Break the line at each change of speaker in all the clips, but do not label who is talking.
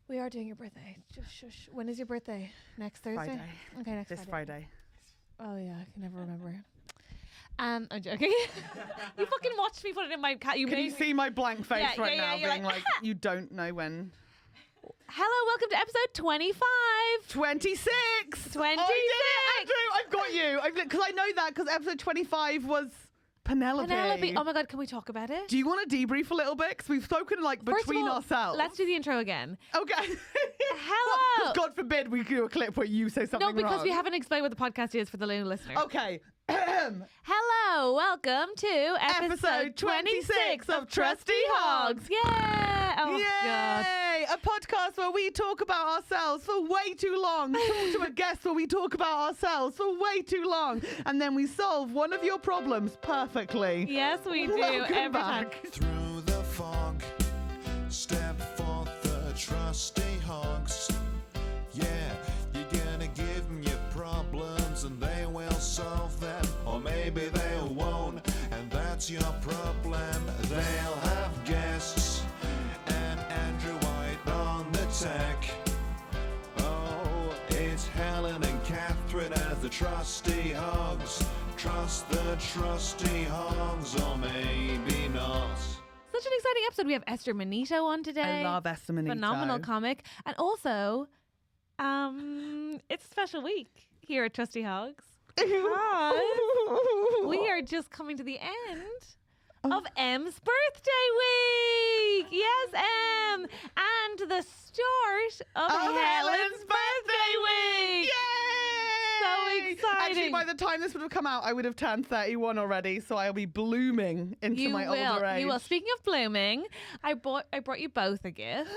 We are doing your birthday. Shush. When is your birthday? Next Thursday?
Friday.
Okay, next
This Friday.
Oh yeah, I can never remember. I'm joking. You fucking watched me put it in my cat.
Can you see my blank face right now,
you're
being like, you don't know when?
Hello, welcome to episode 25.
26.
26.
Oh, Andrew, I've got you. Because I know that because episode 25 was Penelope.
Oh my God, can we talk about it?
Do you want to debrief a little bit? Because we've spoken between ourselves.
Let's do the intro again.
Okay.
Hello.
Well, God forbid we do a clip where you say something wrong.
No, because we haven't explained what the podcast is for the new listener.
Okay.
Hello, welcome to episode 26 of TrustyHogs. Yeah. Oh, God.
Yay! A podcast where we talk about ourselves for way too long. Talk to a guest where we talk about ourselves for way too long. And then we solve one of your problems perfectly.
Yes, we do.
Welcome
every
back.
time.
Through the fog, step forth the trusty hogs. Yeah, you're gonna give them your problems and they will solve them. Or maybe they won't, and that's your problem. They'll have guests and Andrew White on the tech. Oh, it's Helen and Catherine as the trusty hogs. Trust the trusty hogs, or maybe not.
Such an exciting episode. We have Esther Manito on today.
I love Esther Manito.
Phenomenal comic. And also, it's a special week here at TrustyHogs. Because we are just coming to the end of M's birthday week. Yes, M. And the start of Helen's birthday week.
Yay!
So exciting.
Actually, by the time this would have come out, I would have turned 31 already, so I'll be blooming into my older age.
You will. Speaking of blooming, I brought you both a gift.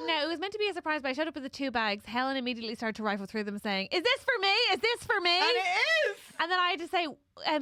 Now, it was meant to be a surprise, but I showed up with the 2 bags. Helen immediately started to rifle through them saying, is this for me? Is this for me?
And it is!
And then I had to say,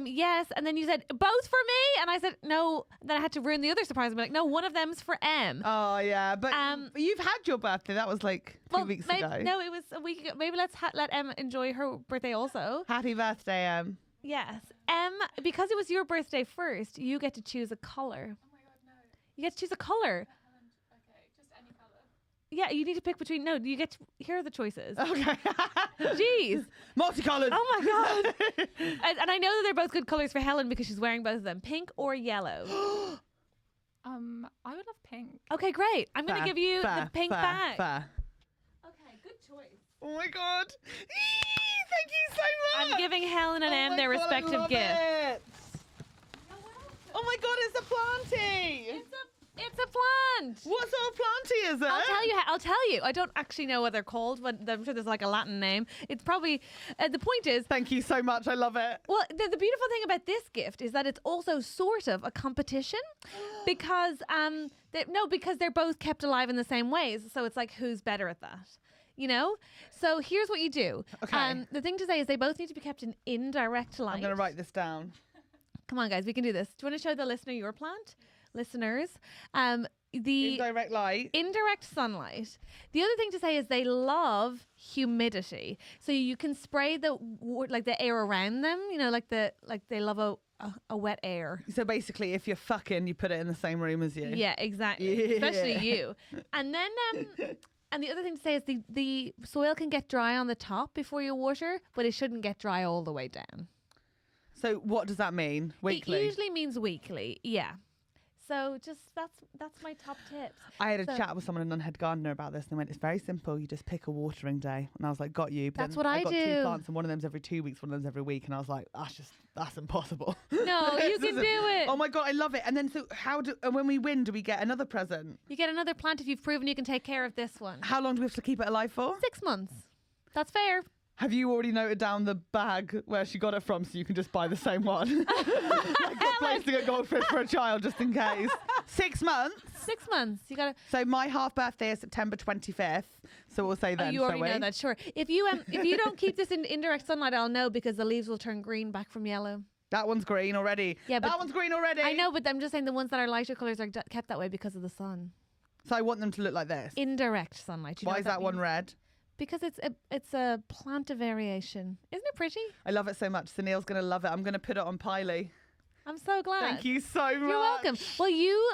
yes. And then you said, both for me? And I said, no. And then I had to ruin the other surprise and be like, no, one of them's for M.
Oh, yeah. But you've had your birthday. That was like 2 weeks ago.
No, it was a week ago. Maybe let's let M enjoy her birthday also.
Happy birthday, Em.
Yes. M, because it was your birthday first, you get to choose a colour.
Oh my God, no.
You get to choose a colour.
Okay, just any colour.
Yeah, you need to pick between. No, you get to. Here are the choices.
Okay.
Jeez.
Multicolored.
Oh my God. and I know that they're both good colours for Helen because she's wearing both of them. Pink or yellow?
I would love pink.
Okay, great. I'm going to give you the pink bag.
Fair.
Okay, good choice.
Oh my God. Thank you so much.
I'm giving Helen and Em their respective gifts.
Oh my God, it's a planty.
It's a plant.
What sort of planty is it?
I'll tell you. I don't actually know what they're called, but I'm sure there's like a Latin name. It's probably, the point is.
Thank you so much. I love it.
Well, the beautiful thing about this gift is that it's also sort of a competition because, because they're both kept alive in the same ways. So it's like, who's better at that? You know? So here's what you do.
Okay.
The thing to say is they both need to be kept in indirect light.
I'm going to write this down.
Come on, guys. We can do this. Do you want to show the listener your plant? Listeners, the
Indirect light.
indirect sunlight. The other thing to say is they love humidity, so you can spray the air around them. You know, like they love a wet air.
So basically, if you're fucking, you put it in the same room as you.
Yeah, exactly.
Yeah.
Especially you. And then and the other thing to say is the soil can get dry on the top before you water, but it shouldn't get dry all the way down.
So what does that mean? Weekly?
It usually means weekly. Yeah. So just that's my top tips.
I had a chat with someone in Unhead Gardener about this and they went, it's very simple. You just pick a watering day. And I was like, got you. But
That's
then
what I
got
do.
2 plants and one of them's every 2 weeks, one of them's every week. And I was like, that's impossible.
No, you can do it.
Oh my God, I love it. And then so when we win, do we get another present?
You get another plant if you've proven you can take care of this one.
How long do we have to keep it alive for?
6 months. That's fair.
Have you already noted down the bag where she got it from so you can just buy the same one? Like replacing a goldfish for a child just in case. 6 months.
6 months. You gotta.
So my half birthday is September 25th. So we'll say then.
Oh, you already know that, sure. If you don't keep this in indirect sunlight, I'll know because the leaves will turn green back from yellow.
That one's green already.
Yeah, but
that one's green already.
I know, but I'm just saying the ones that are lighter colours are kept that way because of the sun.
So I want them to look like this.
Indirect sunlight. You know
Why
what
is that one
means?
red?
Because it's a plantar variation. Isn't it pretty?
I love it so much. So Neil's going to love it. I'm going to put it on Piley.
I'm so glad.
Thank you so much.
You're welcome. Well, you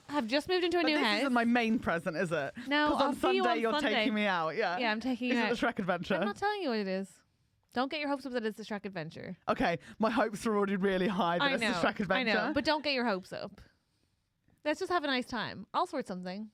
have just moved into a
But
new
this
house.
isn't my main present, is it?
No,
Because
I'll
on
see you
Sunday
on
you're
Sunday.
taking me out. Yeah.
Yeah, I'm taking
Is
you
it
out.
the Shrek Adventure?
I'm not telling you what it is. Don't get your hopes up that it's the Shrek Adventure.
Okay, my hopes are already really high that
I
it's
know.
the Shrek Adventure.
I know, but don't get your hopes up. Let's just have a nice time. I'll sort something.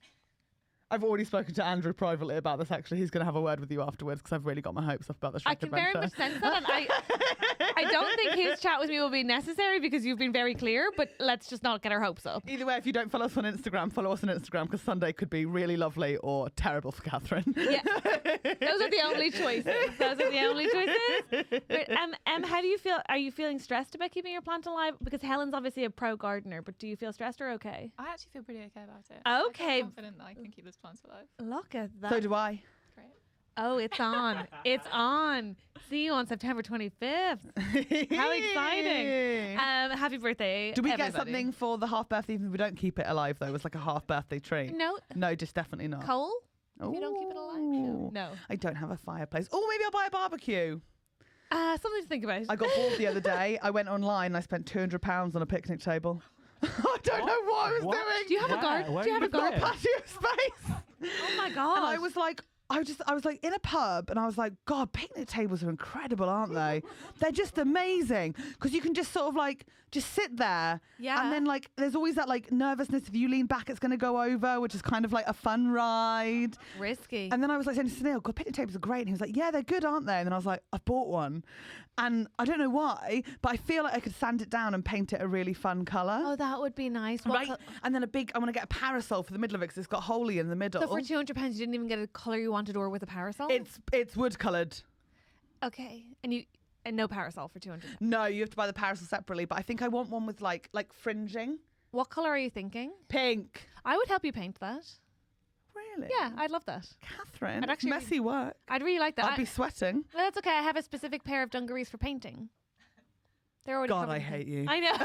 I've already spoken to Andrew privately about this, actually. He's going to have a word with you afterwards because I've really got my hopes up about the Shrek
I can
Adventure.
very much sense that, and I don't think his chat with me will be necessary because you've been very clear, but let's just not get our hopes up.
Either way, if you don't follow us on Instagram, follow us on Instagram because Sunday could be really lovely or terrible for Catherine.
Yeah. Those are the only choices. Those are the only choices. But, how do you feel? Are you feeling stressed about keeping your plant alive? Because Helen's obviously a pro gardener, but do you feel stressed or okay?
I actually feel pretty okay about it. I
Okay.
feel confident that I can keep this plant alive.
Look at that.
So do I.
Great.
Oh, it's on. It's on. See you on September 25th. How exciting. Happy birthday,
Do we
everybody.
get something for the half birthday even if we don't keep it alive, though? It's like a half birthday treat.
No.
No, just definitely not.
Coal? If you don't keep it alive?
Ooh.
No.
I don't have a fireplace. Oh, maybe I'll buy a barbecue.
Something to think about.
I got bored the other day. I went online and I spent £200 on a picnic table. I don't know what I was
What?
doing.
Do you have a garden? Do you have a
We've got a
garden?
patio space.
Oh my god.
And I was like, I was like in a pub and I was like, God, picnic tables are incredible, aren't they? They're just amazing because you can just sort of like just sit there.
Yeah.
And then like there's always that like nervousness if you lean back, it's going to go over, which is kind of like a fun ride.
risky.
And then I was like saying to Sunil, God, picnic tables are great. And he was like, yeah, they're good, aren't they? And then I was like, I've bought one. And I don't know why, but I feel like I could sand it down and paint it a really fun colour.
Oh, that would be nice. What
Right, and then I want to get a parasol for the middle of it because it's got Holy in the middle.
So for £200, you didn't even get a colour you wanted or with a parasol?
It's wood coloured.
Okay. And no parasol for £200.
No, you have to buy the parasol separately. But I think I want one with like fringing.
What colour are you thinking?
Pink.
I would help you paint that.
Really?
Yeah, I'd love that.
Catherine,
I'd
it's
actually
messy work.
I'd really like that.
I'd be sweating.
Well, that's okay. I have a specific pair of dungarees for painting. They're already
God,
covered
I
in
hate
paint.
you.
I know.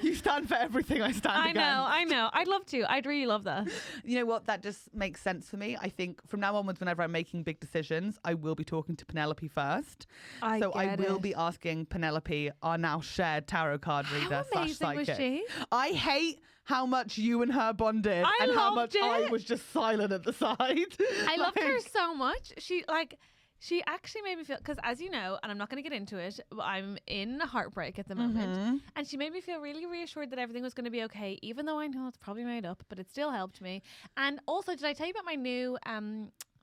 You stand for everything I stand against.
I know. I'd love to. I'd really love that.
You know what? That just makes sense for me. I think from now onwards, whenever I'm making big decisions, I will be talking to Penelope first.
I
will be asking Penelope, our now shared tarot card reader
How amazing
/
was
psychic.
she?
I hate how much you and her bonded
I
and how
loved
much I
it.
was just silent at the side.
I loved her
Like,
so much. She actually made me feel, because as you know, and I'm not going to get into it, I'm in heartbreak at the moment. And she made me feel really reassured that everything was going to be okay, even though I know it's probably made up, but it still helped me. And also, did I tell you about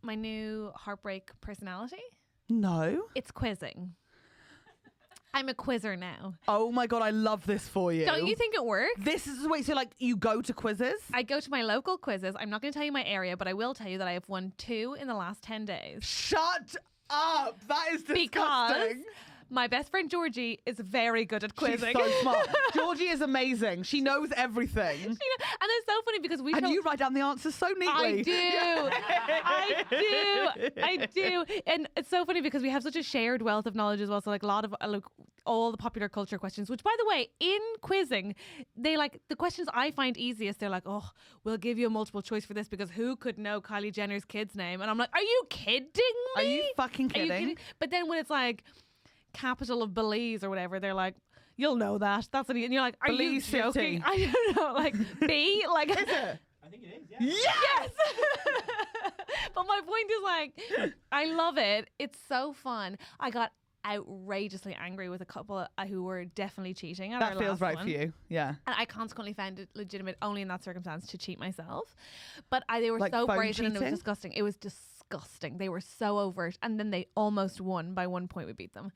my new heartbreak personality?
No.
It's quizzing. I'm a quizzer now.
Oh my God, I love this for you.
Don't you think it works?
This is, wait, so like you go to quizzes?
I go to my local quizzes. I'm not going to tell you my area, but I will tell you that I have won 2 in the last 10 days.
Shut up. That is disgusting.
Because my best friend Georgie is very good at quizzing.
She's so smart. Georgie is amazing. She knows everything.
And it's so funny because we
And
show-
you write down the answers so neatly.
I do. And it's so funny because we have such a shared wealth of knowledge as well. So like a lot of all the popular culture questions, which by the way, in quizzing, they like the questions I find easiest. They're like, oh, we'll give you a multiple choice for this because who could know Kylie Jenner's kid's name? And I'm like, are you kidding me?
Are you fucking
Are you
kidding?
But then when it's like capital of Belize or whatever, they're like, you'll know that. That's what and you're like, are
Belize
you joking?
City.
I don't know, like B, like
Is it?
I think it is, yeah.
Yes!
But my point is like, I love it. It's so fun. I got outrageously angry with a couple who were definitely cheating. At
That
our
feels
last
right
one.
for you. Yeah.
And I consequently found it legitimate only in that circumstance to cheat myself. But they were
Like
so
phone
brazen and it was
cheating?
disgusting. It was disgusting. They were so overt. And then they almost won by 1 point. We beat them.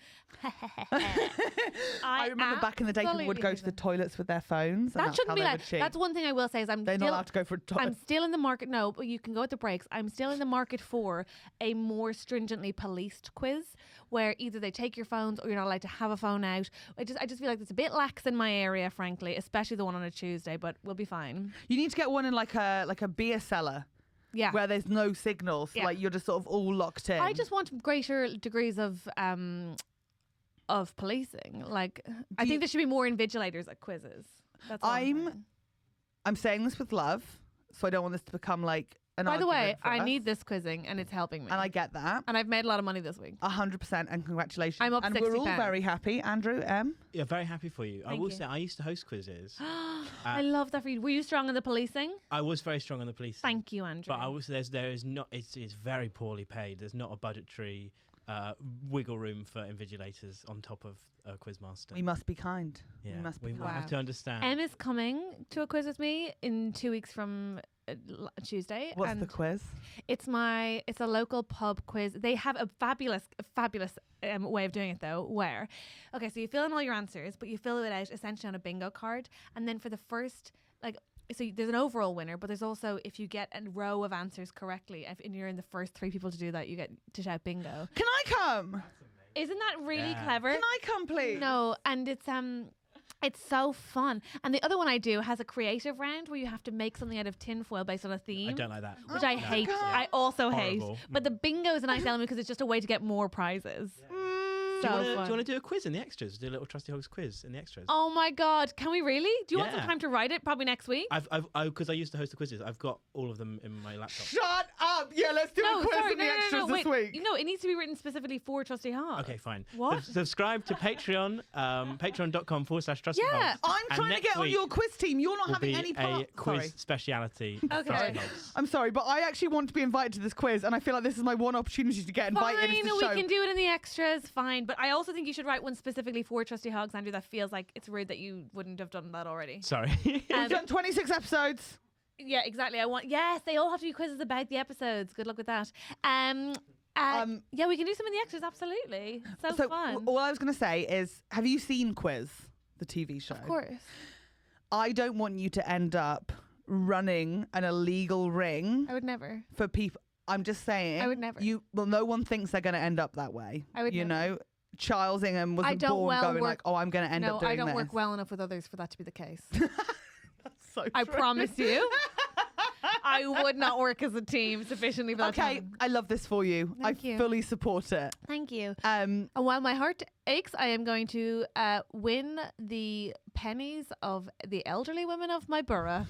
I remember back in the day people would
absolutely
go
hate
to the
them.
toilets with their phones. And
That
that's
shouldn't
how
be
they
like.
would cheat.
That's one thing I will say is
They're not allowed to go for a toilet.
I'm still in the market. No, but you can go at the breaks. I'm still in the market for a more stringently policed quiz where either they take your phones or you're not allowed to have a phone out. I just feel like it's a bit lax in my area, frankly, especially the one on a Tuesday. But we'll be fine.
You need to get one in like a beer cellar
Yeah.
where there's no signal. So
Yeah.
like you're just sort of all locked in.
I just want greater degrees of policing. Like I think there should be more invigilators at quizzes. That's all I'm saying.
I'm saying this with love, so I don't want this to become like
By the way,
argument for
I
us.
need this quizzing, and it's helping me.
And I get that.
And I've made a lot of money this week.
100%, and congratulations.
I'm up
and
60
we're all
pounds.
very happy. Andrew,
Yeah, very happy for you. I
Thank
will
you.
say I used to host quizzes.
I love that for you. Were you strong in the policing?
I was very strong on the police.
Thank you, Andrew.
But I will say there is not. It's very poorly paid. There's not a budgetary wiggle room for invigilators on top of a quizmaster.
we must be kind.
Yeah,
We must be
we
kind.
might have to understand.
Em is coming to a quiz with me in 2 weeks from Tuesday.
What's
and
the quiz?
It's a local pub quiz. They have a fabulous way of doing it though, where, okay, so you fill in all your answers, but you fill it out essentially on a bingo card. And then for the first, so there's an overall winner, but there's also, if you get a row of answers correctly, and you're in the first 3 people to do that, you get to shout bingo.
Can I come?
Isn't that really
Yeah.
clever?
Can I come, please?
No, and it's so fun. And the other one I do has a creative round where you have to make something out of tinfoil based on a theme.
I don't like that.
Which I
No.
hate.
God.
I also
Horrible.
hate. But the bingo is a nice element because it's just a way to get more prizes.
Do
So
you
fun.
want to do a quiz in the extras? Do a little Trusty Hogs quiz in the extras?
Oh my God. Can we really? Do you want some
Yeah.
time to write it? Probably next week?
Because I used to host the quizzes. I've got all of them in my laptop.
Shut up. Yeah, let's do a quiz in the extras this
wait.
week.
No, it needs to be written specifically for Trusty Hogs.
Okay, fine.
What?
Subscribe to Patreon, patreon.com/Trusty
Yeah.
Hogs.
I'm
And
trying to
next
get on
week
your quiz team. You're not
will
having
be
any
a
part.
quiz
Sorry.
speciality. of
Okay.
Trusty Hogs.
I'm sorry, but I actually want to be invited to this quiz, and I feel like this is my one opportunity to get invited
Fine,
into the
we
show.
can do it in the extras. Fine. But I also think you should write one specifically for Trusty Hogs, Andrew. That feels like it's rude that you wouldn't have done that already.
Sorry.
We've done 26 episodes.
Yeah, exactly. Yes, they all have to be quizzes about the episodes. Good luck with that. Yeah, we can do some in the extras. Absolutely. So fun.
All I was going to say is, have you seen Quiz, the TV show?
Of course.
I don't want you to end up running an illegal ring
I would never.
for people. I'm just saying.
I would never.
No one thinks they're going to end up that way.
I would
You
never.
know, Charles Ingham
I
wasn't
don't
born
well
going
work-
like, oh, I'm going to end
No,
up doing
I don't
this.
work well enough with others for that to be the case.
So
I
true.
promise you. I would not work as a team sufficiently for that to
Okay,
happen.
I love this for you.
Thank
I
you.
fully support it.
Thank you.
Um,
And while my heart aches, I am going to win the pennies of the elderly women of my borough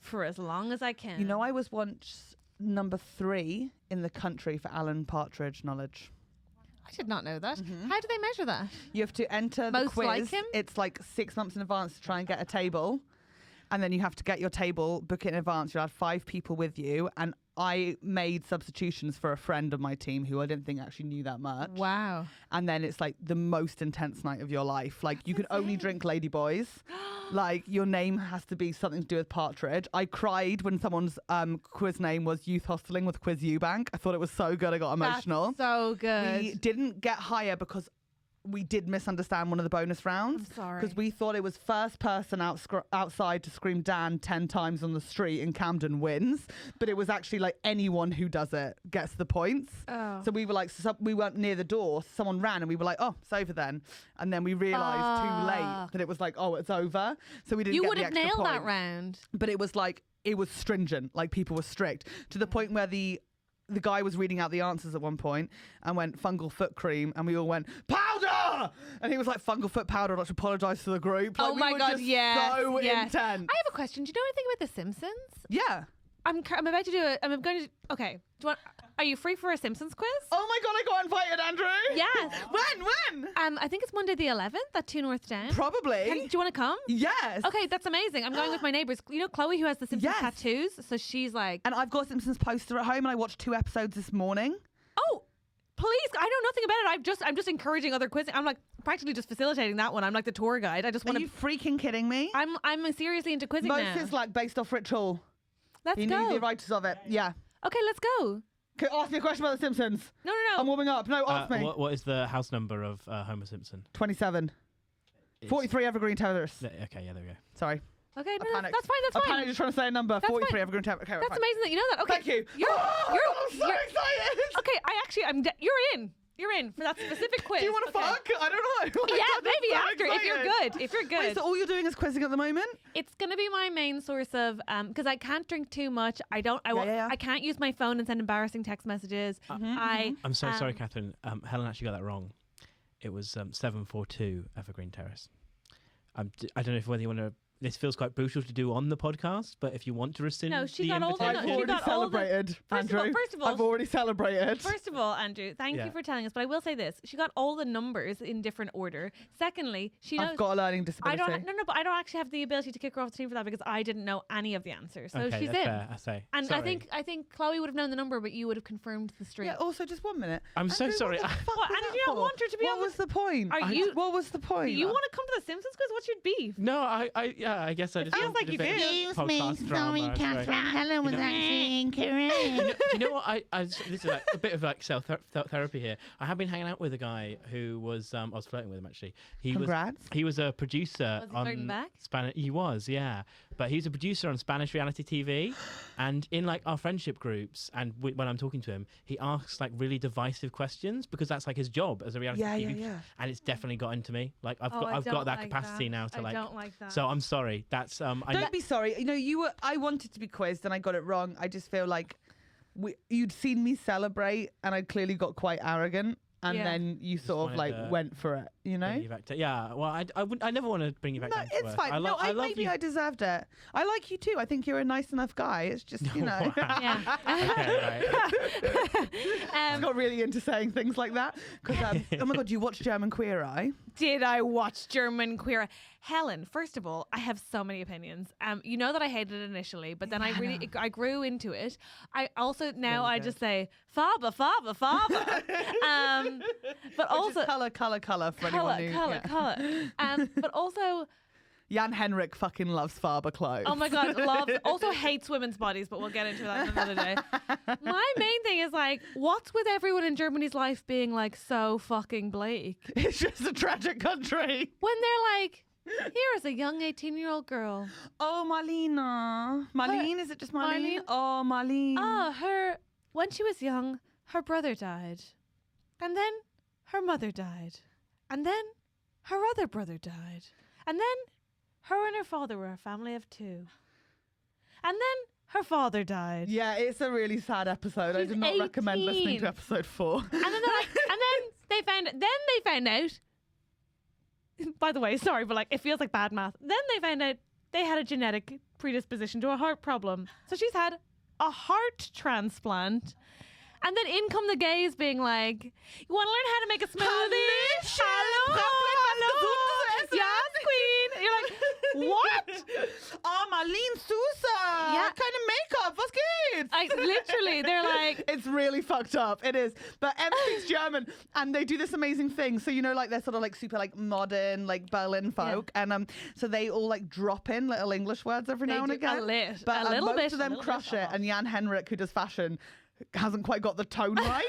for as long as I can.
you know, I was once number 3 in the country for Alan Partridge knowledge.
I did not know that. How do they measure that?
You have to enter the
Most
quiz.
like him?
It's like 6 months in advance to try and get a table. And then you have to get your table, book it in advance. You'll have 5 people with you. And I made substitutions for a friend of my team who I didn't think actually knew that much.
Wow.
And then it's like the most intense night of your life. Like you can only drink Ladyboys. Like your name has to be something to do with Partridge. I cried when someone's quiz name was Youth Hosteling with Quiz Eubank. I thought it was so good. I got emotional.
That's so good.
We didn't get higher because we did misunderstand one of the bonus rounds.
I'm sorry.
Because we thought it was first person outside to scream Dan 10 times on the street in Camden wins. But it was actually like anyone who does it gets the points.
Oh.
So we were like, we weren't near the door. So someone ran and we were like, oh, it's over then. And then we realised too late that it was like, oh, it's over. So we didn't
You
get
would
the
have
extra
nailed that
points.
round.
But it was like, it was stringent. Like people were strict to the point where the guy was reading out the answers at one point and went fungal foot cream, and we all went powder, and he was like fungal foot powder. I'd like to apologise to the group. Like,
Oh
we
my
were
God,
just
yes,
so
yes.
intense.
I have a question. Do you know anything about The Simpsons?
Yeah.
I'm about to do it. I'm going to. Okay. Do you want? Are you free for a Simpsons quiz?
Oh my God, I got invited, Andrew.
Yes.
When?
I think it's Monday the 11th at 2 North Down.
Probably.
Do you want to come?
Yes.
Okay, that's amazing. I'm going with my neighbours. You know Chloe, who has the Simpsons
Yes.
tattoos? So she's like,
And I've got a Simpsons poster at home, and I watched 2 episodes this morning.
oh, please. I know nothing about it. I'm just encouraging other quizzing. I'm like practically just facilitating that one. I'm like the tour guide. I just
Are
want
you
to.
freaking kidding me?
I'm seriously into quizzing
Most
now.
is like based off ritual.
Let's
You need the
go.
writers of it. Yeah.
Okay, let's go.
Okay, ask me a question about The Simpsons.
No.
I'm warming up. No, ask me.
What is the house number of Homer Simpson?
27.
It's-
43 Evergreen Terrace.
Okay, yeah, there we go.
Sorry.
Okay,
I
no,
panicked.
that's fine. That's
I
fine.
panicked just trying to say a number.
That's
43
fine.
Evergreen Terrace. Okay,
That's
fine.
amazing that you know that. Okay,
Thank you.
You're
I'm so excited.
okay. You're in. You're in for that specific quiz.
Do you want to
Okay.
fuck? I don't know.
Yeah,
I'm
maybe
so
after if you're
excited.
good. If you're
Wait,
good,
so all you're doing is quizzing at the moment?
it's gonna be my main source of because I can't drink too much. I can't use my phone and send embarrassing text messages.
Mm-hmm,
I'm so sorry, Catherine. Helen actually got that wrong. It was 742 Evergreen Terrace. I don't know whether you want to this feels quite brutal to do on the podcast, but if you want to rescind
No, she
the
got all the-
invitation,
I've
she
already
got all the-
celebrated, Andrew.
First of all,
I've already celebrated.
First of all, Andrew, thank
Yeah.
you for telling us. But I will say this: she got all the numbers in different order. Secondly, she knows.
I've got a learning disability.
But I don't actually have the ability to kick her off the team for that because I didn't know any of the answers. So
okay,
she's
that's
in.
fair, I say.
And
Sorry.
I think Chloe would have known the number, but you would have confirmed the streak.
Yeah, also, just 1 minute.
I'm so
Andrew,
sorry.
What the fuck
What,
was
and
that
did you not
for?
want her to be
What
on the-
was the point?
Are you-
What was the point?
Do you want to come to the Simpsons quiz? What's your beef?
No, I guess I just
feels
wanted
like
a bit
you
of podcast drama. Sorry.
Helen was actually incorrect.
Do you know what? This is like a bit of like self therapy here. I have been hanging out with a guy who was I was flirting with him actually.
Congrats.
He was a producer
Was he flirting
on
back?
Spanish. He was, yeah. But he's a producer on Spanish reality TV, and in like our friendship groups, and when I'm talking to him, he asks like really divisive questions because that's like his job as a reality TV.
Yeah.
And it's definitely got into me. Like I've
I
got
don't
that
like
capacity
that.
now to
I
like.
don't like that.
So I'm sorry. That's
Don't be sorry. You know, I wanted to be quizzed and I got it wrong. I just feel like you'd seen me celebrate and I clearly got quite arrogant. And
Yeah.
then you sort of
wanted
like
to
went for it, you know?
bring you back to, yeah. Well, I never want to bring you back
No,
down to
it's
earth.
fine.
I love
maybe
you.
I deserved it. I like you too. I think you're a nice enough guy. It's just, you know.
Yeah.
Okay, right.
I got really into saying things like that. Because, oh my God, you watch German Queer Eye?
Did I watch German Queer Eye? Helen, first of all, I have so many opinions. You know that I hated it initially, but then I grew into it. I also now I just say Faber. But also
Colour for anyone who...
color. But also,
Jan Henrik fucking loves Faber clothes.
oh my God, also hates women's bodies, but we'll get into that another day. My main thing is like, what's with everyone in Germany's life being like so fucking bleak?
It's just a tragic country.
When they're like, here is a young 18-year-old girl.
Oh, Marlene. Marlene, is it just Marlene?
Marlene?
Oh, Marlene.
When she was young, her brother died. And then her mother died. And then her other brother died. And then her and her father were a family of 2. And then her father died.
Yeah, it's a really sad episode. I
She's
did not recommend listening
18.
to episode 4.
And then they're like, and then they found out. By the way, sorry, but like it feels like bad math. Then they found out they had a genetic predisposition to a heart problem. So she's had a heart transplant. And then in come the gays being like, you want to learn how to make a smoothie? Hello. Yes, queen. You're like, what?
Oh, Marlene Sousa.
Yeah.
Kind of makeup. Was good.
Literally, they're like,
It's really fucked up. It is. But Em speaks German and they do this amazing thing. So, you know, like they're sort of like super like modern, like Berlin folk.
Yeah.
And so they all like drop in little English words every
They
now and
do
again.
a
But
little
most
bit,
of
a
them
little
crush
bit.
it. And Jan Henrik, who does fashion, hasn't quite got the tone right.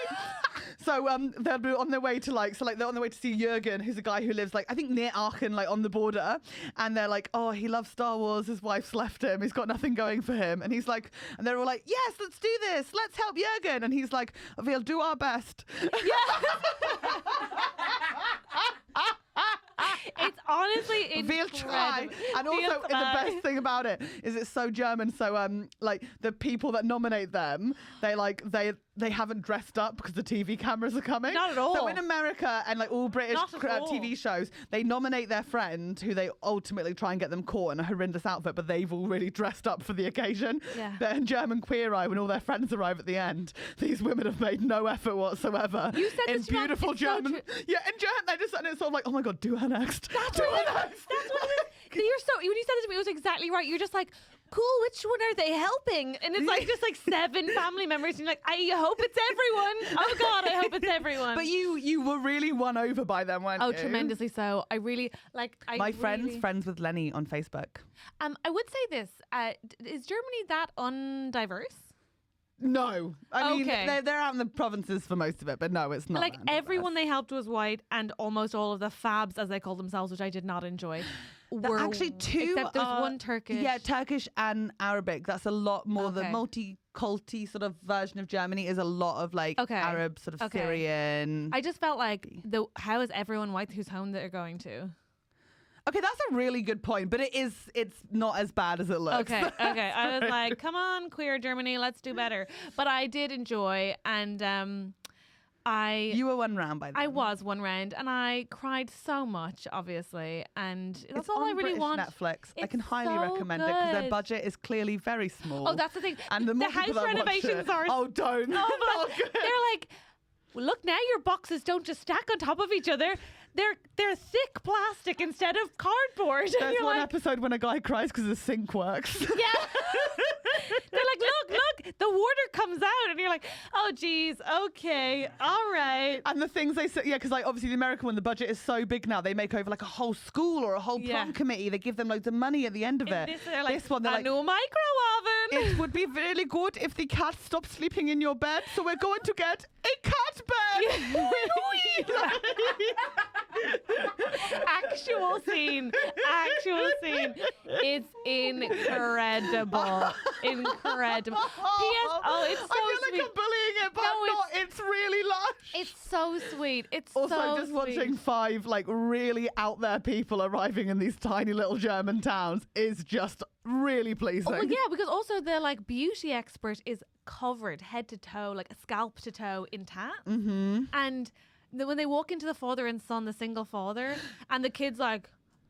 So they'll be on their way to they're on their way to see Jürgen, who's a guy who lives like I think near Aachen, like on the border, and they're like, oh, he loves Star Wars, his wife's left him, he's got nothing going for him, and he's like, and they're all like, yes, let's do this, let's help Jürgen, and he's like, we'll do our best.
it's honestly
We'll try.
incredible.
And also,
We'll
the
try.
best thing about it is it's so German. So, like the people that nominate them, they haven't dressed up because the TV cameras are coming.
Not at all.
So in America and like all British
Not at all.
TV shows, they nominate their friend who they ultimately try and get them caught in a horrendous outfit, but they've already dressed up for the occasion.
Yeah.
But in German Queer Eye, when all their friends arrive at the end, these women have made no effort whatsoever.
You said
in
this, Siobhan,
beautiful
it's so
German.
true.
Yeah, in German, and it's sort of like, oh my God, do her next. Do her next.
That's what it is. You're so when you said this to me, it was exactly right. You're just like, cool, which one are they helping? And it's like just like 7 family members, and you're like, I hope it's everyone. Oh God, I hope it's everyone.
But you were really won over by them, weren't you?
Oh, tremendously so. I really like.
My friend's friends with Lenny on Facebook.
I would say this: is Germany that undiverse?
No, I mean
Okay.
they're out in the provinces for most of it, but no, it's not.
Like
that diverse.
everyone they helped was white, and almost all of the fabs, as they call themselves, which I did not enjoy,
There
were
are actually 2.
Except there's one Turkish.
Yeah, Turkish and Arabic. That's a lot more. The
Okay.
multi-culti sort of version of Germany is a lot of like
Okay.
Arab, sort of
Okay.
Syrian.
I just felt like how is everyone white whose home they're going to?
Okay, that's a really good point, but it's not as bad as it looks.
Okay. I was like, come on, queer Germany, let's do better. But I did enjoy, and
You were one round by then.
I was one round, and I cried so much, obviously, and that's
It's
all
on
I really
British
want.
Netflix. I
It's
can highly
so
recommend it because their
good.
budget is clearly very small.
Oh, that's the thing.
And the more
house
people that watch
renovations
it,
are.
Oh, don't.
Oh, but
Oh, good.
they're like, well, look, now your boxes don't just stack on top of each other. They're thick plastic instead of cardboard. And
There's
you're
one
like,
episode when a guy cries because the sink works.
yeah. They're like, look, the water comes out, and you're like, oh, geez, okay, all right.
And the things they say, yeah, because like obviously the American one, the budget is so big now, they make over like a whole school or a whole prom committee. They give them loads of money at the end of it.
They're like,
This one, they're
a
like,
new micro oven.
it would be really good if the cat stopped sleeping in your bed, so we're going to get a cat bed.
Actual scene. It's incredible. Incredible. P.S. Oh, it's so
I feel
sweet.
like I'm bullying it, but
No,
I'm not. It's really lush.
It's so sweet. It's
Also,
so
just
sweet.
watching 5 like really out there people arriving in these tiny little German towns is just really pleasing.
Oh, well, yeah, because also the like beauty expert is covered head to toe, like scalp to toe in tat.
Mm-hmm.
And when they walk into the father and son, the single father, and the kid's like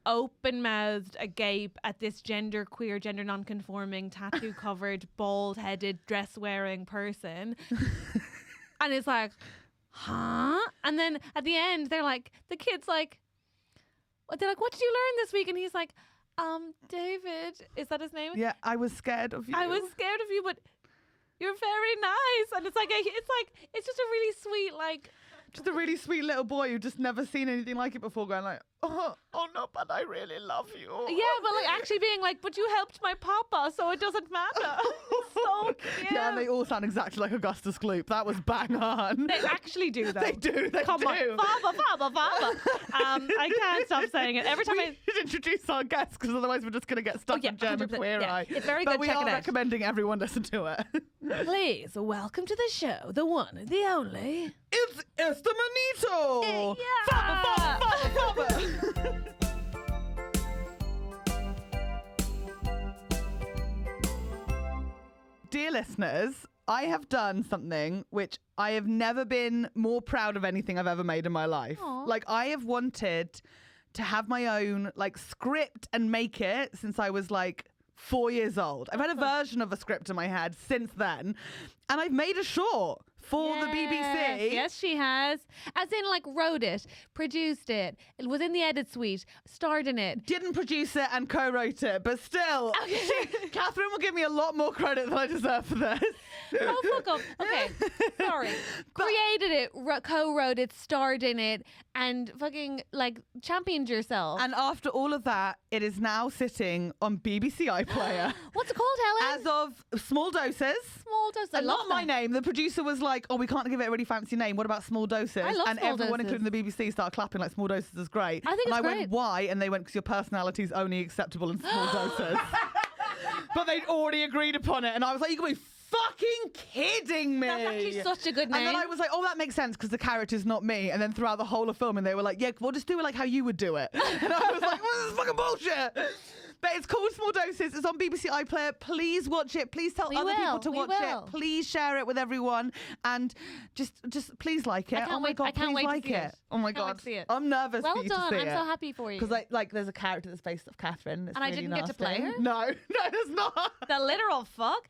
open-mouthed, agape at this queer, gender non-conforming, tattoo-covered, bald-headed, dress-wearing person. And it's like, huh? And then at the end, they're like, the kid's like, they're like, what did you learn this week? And he's like, David, is that his name?
Yeah, I was scared of you.
I was scared of you, but you're very nice. And it's it's just a really sweet, like,
just a really sweet little boy who just never seen anything like it before, going like, oh no, but I really love you.
yeah, but like actually being like, but you helped my papa, so it doesn't matter. It's so cute.
Yeah, and they all sound exactly like Augustus Gloop. That was bang on.
They actually do that.
They do. They
Come
do.
on, Baba. I can't stop saying it every time.
We should introduce our guests because otherwise we're just going to get stuck in German
100%,
Queer
yeah.
Eye.
It's very
but
good.
we
Check
are
it out.
recommending everyone listen to it.
Please welcome to the show, the one, the only.
It's Esther Manito.
Yeah.
Faba. Dear listeners, I have done something which I have never been more proud of anything I've ever made in my life.
Aw.
Like, I have wanted to have my own like script and make it since I was like 4 years old. I've had a version of a script in my head since then, and I've made a short for the BBC.
Yes, she has. As in, like, wrote it, produced it, it was in the edit suite, starred in it.
Didn't produce it and co-wrote it, but still, Catherine will give me a lot more credit than I deserve for this.
Oh, fuck off. Okay, sorry. Created it, co-wrote it, starred in it, and fucking, like, championed yourself.
And after all of that, it is now sitting on BBC iPlayer.
What's it called, Helen?
As of Small Doses.
Small Dose. I
And
love
not my
that.
name. The producer was like, oh, we can't give it a really fancy name. What about Small Doses?
I love
and
Small
everyone,
Doses.
including the BBC, started clapping like Small Doses is great.
I think
and
it's
I
great.
went, why? And they went, because your personality is only acceptable in small doses. But they'd already agreed upon it. And I was like, you can be fucking kidding me.
That's actually such a good name.
And then I was like, oh, that makes sense because the character's not me. And then throughout the whole of filming, they were like, yeah, we'll just do it like how you would do it. And I was like, well, this is fucking bullshit. But it's called Small Doses. It's on BBC iPlayer. Please watch it. Please tell other people to watch it. Please share it with everyone. And just please like it.
I can't
oh my
wait-
God,
I can't
please
wait to
like
see
it.
it.
Oh my
Can't wait
God.
to see it.
I'm nervous
well
for you
done.
to see
I'm
it.
so happy for you.
Because like there's a character that's based off Catherine.
And I
really
didn't get to
nasty.
play her?
No, there's not.
The literal fuck.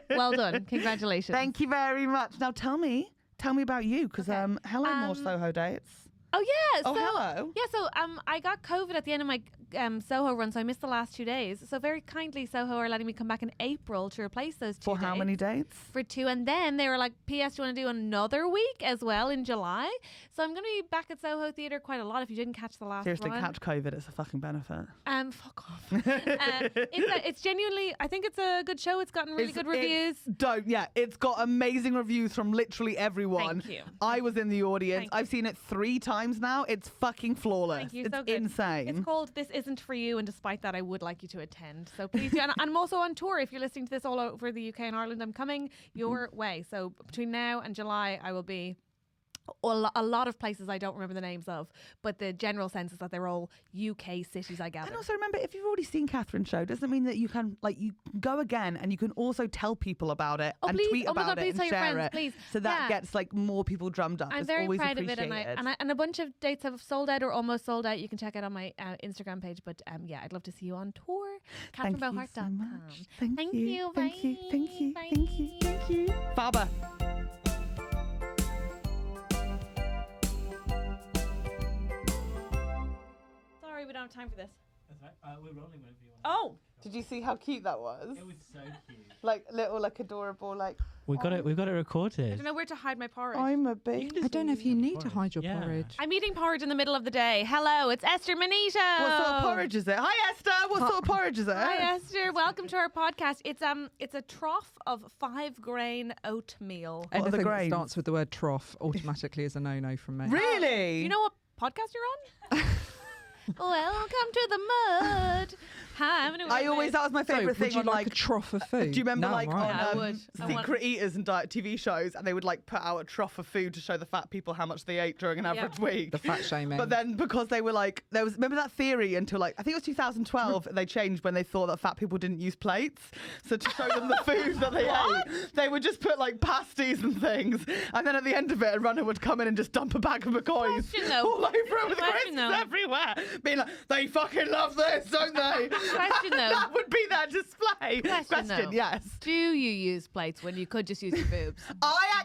Well done. Congratulations.
Thank you very much. Now tell me about you because
Okay.
hello more Soho dates.
Oh yeah.
Oh,
So,
hello.
Yeah. So I got COVID at the end of my Soho run, so I missed the last 2 days. So very kindly, Soho are letting me come back in April to replace those 2
For
days.
how many dates?
For 2, and then they were like, "P.S. Do you want to do another week as well in July?" So I'm going to be back at Soho Theatre quite a lot. If you didn't catch the last
Seriously,
run,
catch COVID. It's a fucking benefit.
fuck off. It's genuinely, I think it's a good show. It's gotten really good reviews.
It's got amazing reviews from literally everyone.
Thank you.
I was in the audience.
Thank you.
I've seen it 3 times now. It's fucking flawless.
Thank you.
It's
So good.
insane.
It's called This Isn't For You, and despite that, I would like you to attend. So please do. And I'm also on tour. If you're listening to this all over the UK and Ireland, I'm coming your way. So between now and July, I will be a lot of places I don't remember the names of, but the general sense is that they're all UK cities, I gather.
And also remember, if you've already seen Catherine's show, doesn't mean that you can you go again, and you can also tell people about it and
please.
tweet
Oh my
about
God,
it
please
and
tell your
share
friends,
it,
please.
so that
Yeah.
gets more people drummed up.
I'm
It's
very
always
proud of it,
appreciated.
and a bunch of dates have sold out or almost sold out. You can check it on my Instagram page. But yeah, I'd love to see you on tour.
Thank you so
CatherineBohart.com.
much. Thank
Thank
you.
you.
Thank you. Thank you.
Bye.
Thank you. Thank you. Faber.
Sorry, we don't have time for this.
That's right. We're rolling whenever you want.
Oh,
Did you see how cute that was?
It was so cute.
Little, adorable,
We've got it. We've got it
I
recorded.
don't know where to hide my porridge.
I'm a baby.
I don't know if you need to
Porridge.
hide your
Yeah.
porridge.
I'm eating porridge in the middle of the day. Hello, it's Esther Manito.
What sort of porridge is it? Hi, Esther. What sort of porridge is it?
Hi Esther, welcome to our podcast. It's a trough of 5-grain oatmeal.
What are the
Anything that
grains?
starts with the word trough automatically is a no-no from me.
Really?
You know what podcast you're on? Welcome to the mud. Hi, I'm
that was my
So,
favourite
would
thing
you
on
like a trough of food?
Do you remember
No,
on
Yeah, I would. I want-
Secret Eaters and diet TV shows, and they would put out a trough of food to show the fat people how much they ate during an average week.
the fat shaming?
But then because they were remember that theory until I think it was 2012, they changed when they thought that fat people didn't use plates. So to show them the food that they ate, they would just put pasties and things. And then at the end of it, a runner would come in and just dump a bag of McCoys
Question, though.
all over it with
Question,
crisps
though.
everywhere. Being like, they fucking love this, don't they?
Question, though.
That would be their display.
Question, though.
Yes.
Do you use plates when you could just use your boobs?
I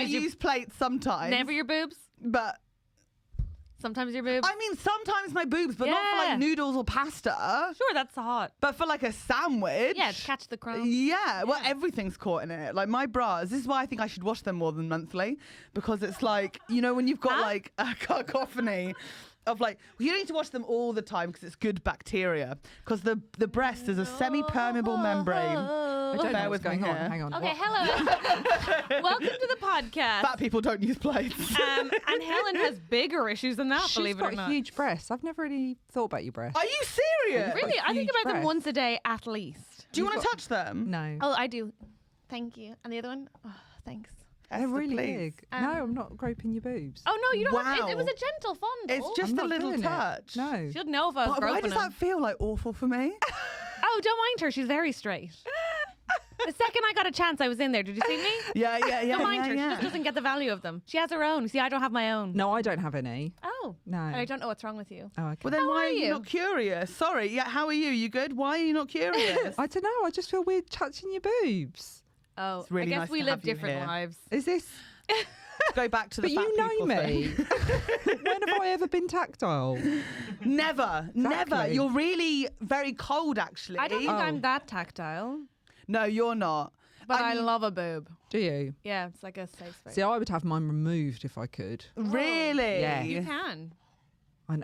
Use your-
use plates sometimes.
Never your boobs?
But
Sometimes your boobs?
I mean, sometimes my boobs, but not for
Yeah.
noodles or pasta.
Sure, that's hot.
But for a sandwich.
Yeah, to catch the crumbs.
Yeah, well, everything's caught in it. My bras, this is why I think I should wash them more than monthly. Because it's when you've got a cacophony of you need to wash them all the time because it's good bacteria. Because the breast is a semi-permeable membrane.
I don't
Bear
know what's
with me
going on.
here.
Hang on.
Okay,
What?
hello. Welcome to the podcast.
Fat people don't use plates.
And Helen has bigger issues than that,
She's
believe it or
got
not.
huge breasts. I've never really thought about your breasts.
Are you serious?
Really? I think
huge
about them
breasts.
once a day at least.
Do you want to touch them?
No.
Oh, I do. Thank you. And the other one? Oh, thanks.
They're
Esther,
really
please.
big.
Um,
No, I'm not groping your boobs.
Oh, no, you don't have it
Wow.
was a gentle fondle.
It's just
I'm
a
not
little
doing it.
touch.
No.
She'd know if I was
Why
groping
does
them.
that feel awful for me?
Oh, don't mind her. She's very straight. The second I got a chance, I was in there. Did you see me?
Yeah.
Don't mind her. She just doesn't get the value of them. She has her own. See, I don't have my own.
No, I don't have any.
Oh.
No.
I don't know what's wrong with you.
Oh, okay.
Well, then
How
why
are
are you
you?
not curious? Sorry. Yeah, how are you? You good? Why are you not curious?
I don't know. I just feel weird touching your boobs.
Oh,
It's really
I guess
nice
we
to
live
have you
different
here.
lives.
Is this?
Go back to the
But
fat
you know
people
me.
thing.
When have I ever been tactile?
Never.
Exactly.
You're really very cold, actually.
I don't think
Oh.
I'm that tactile,
No, you're not.
but I
mean,
love a boob.
Do you?
Yeah, it's like a safe space.
See, I would have mine removed if I could.
Really?
Yeah.
You can.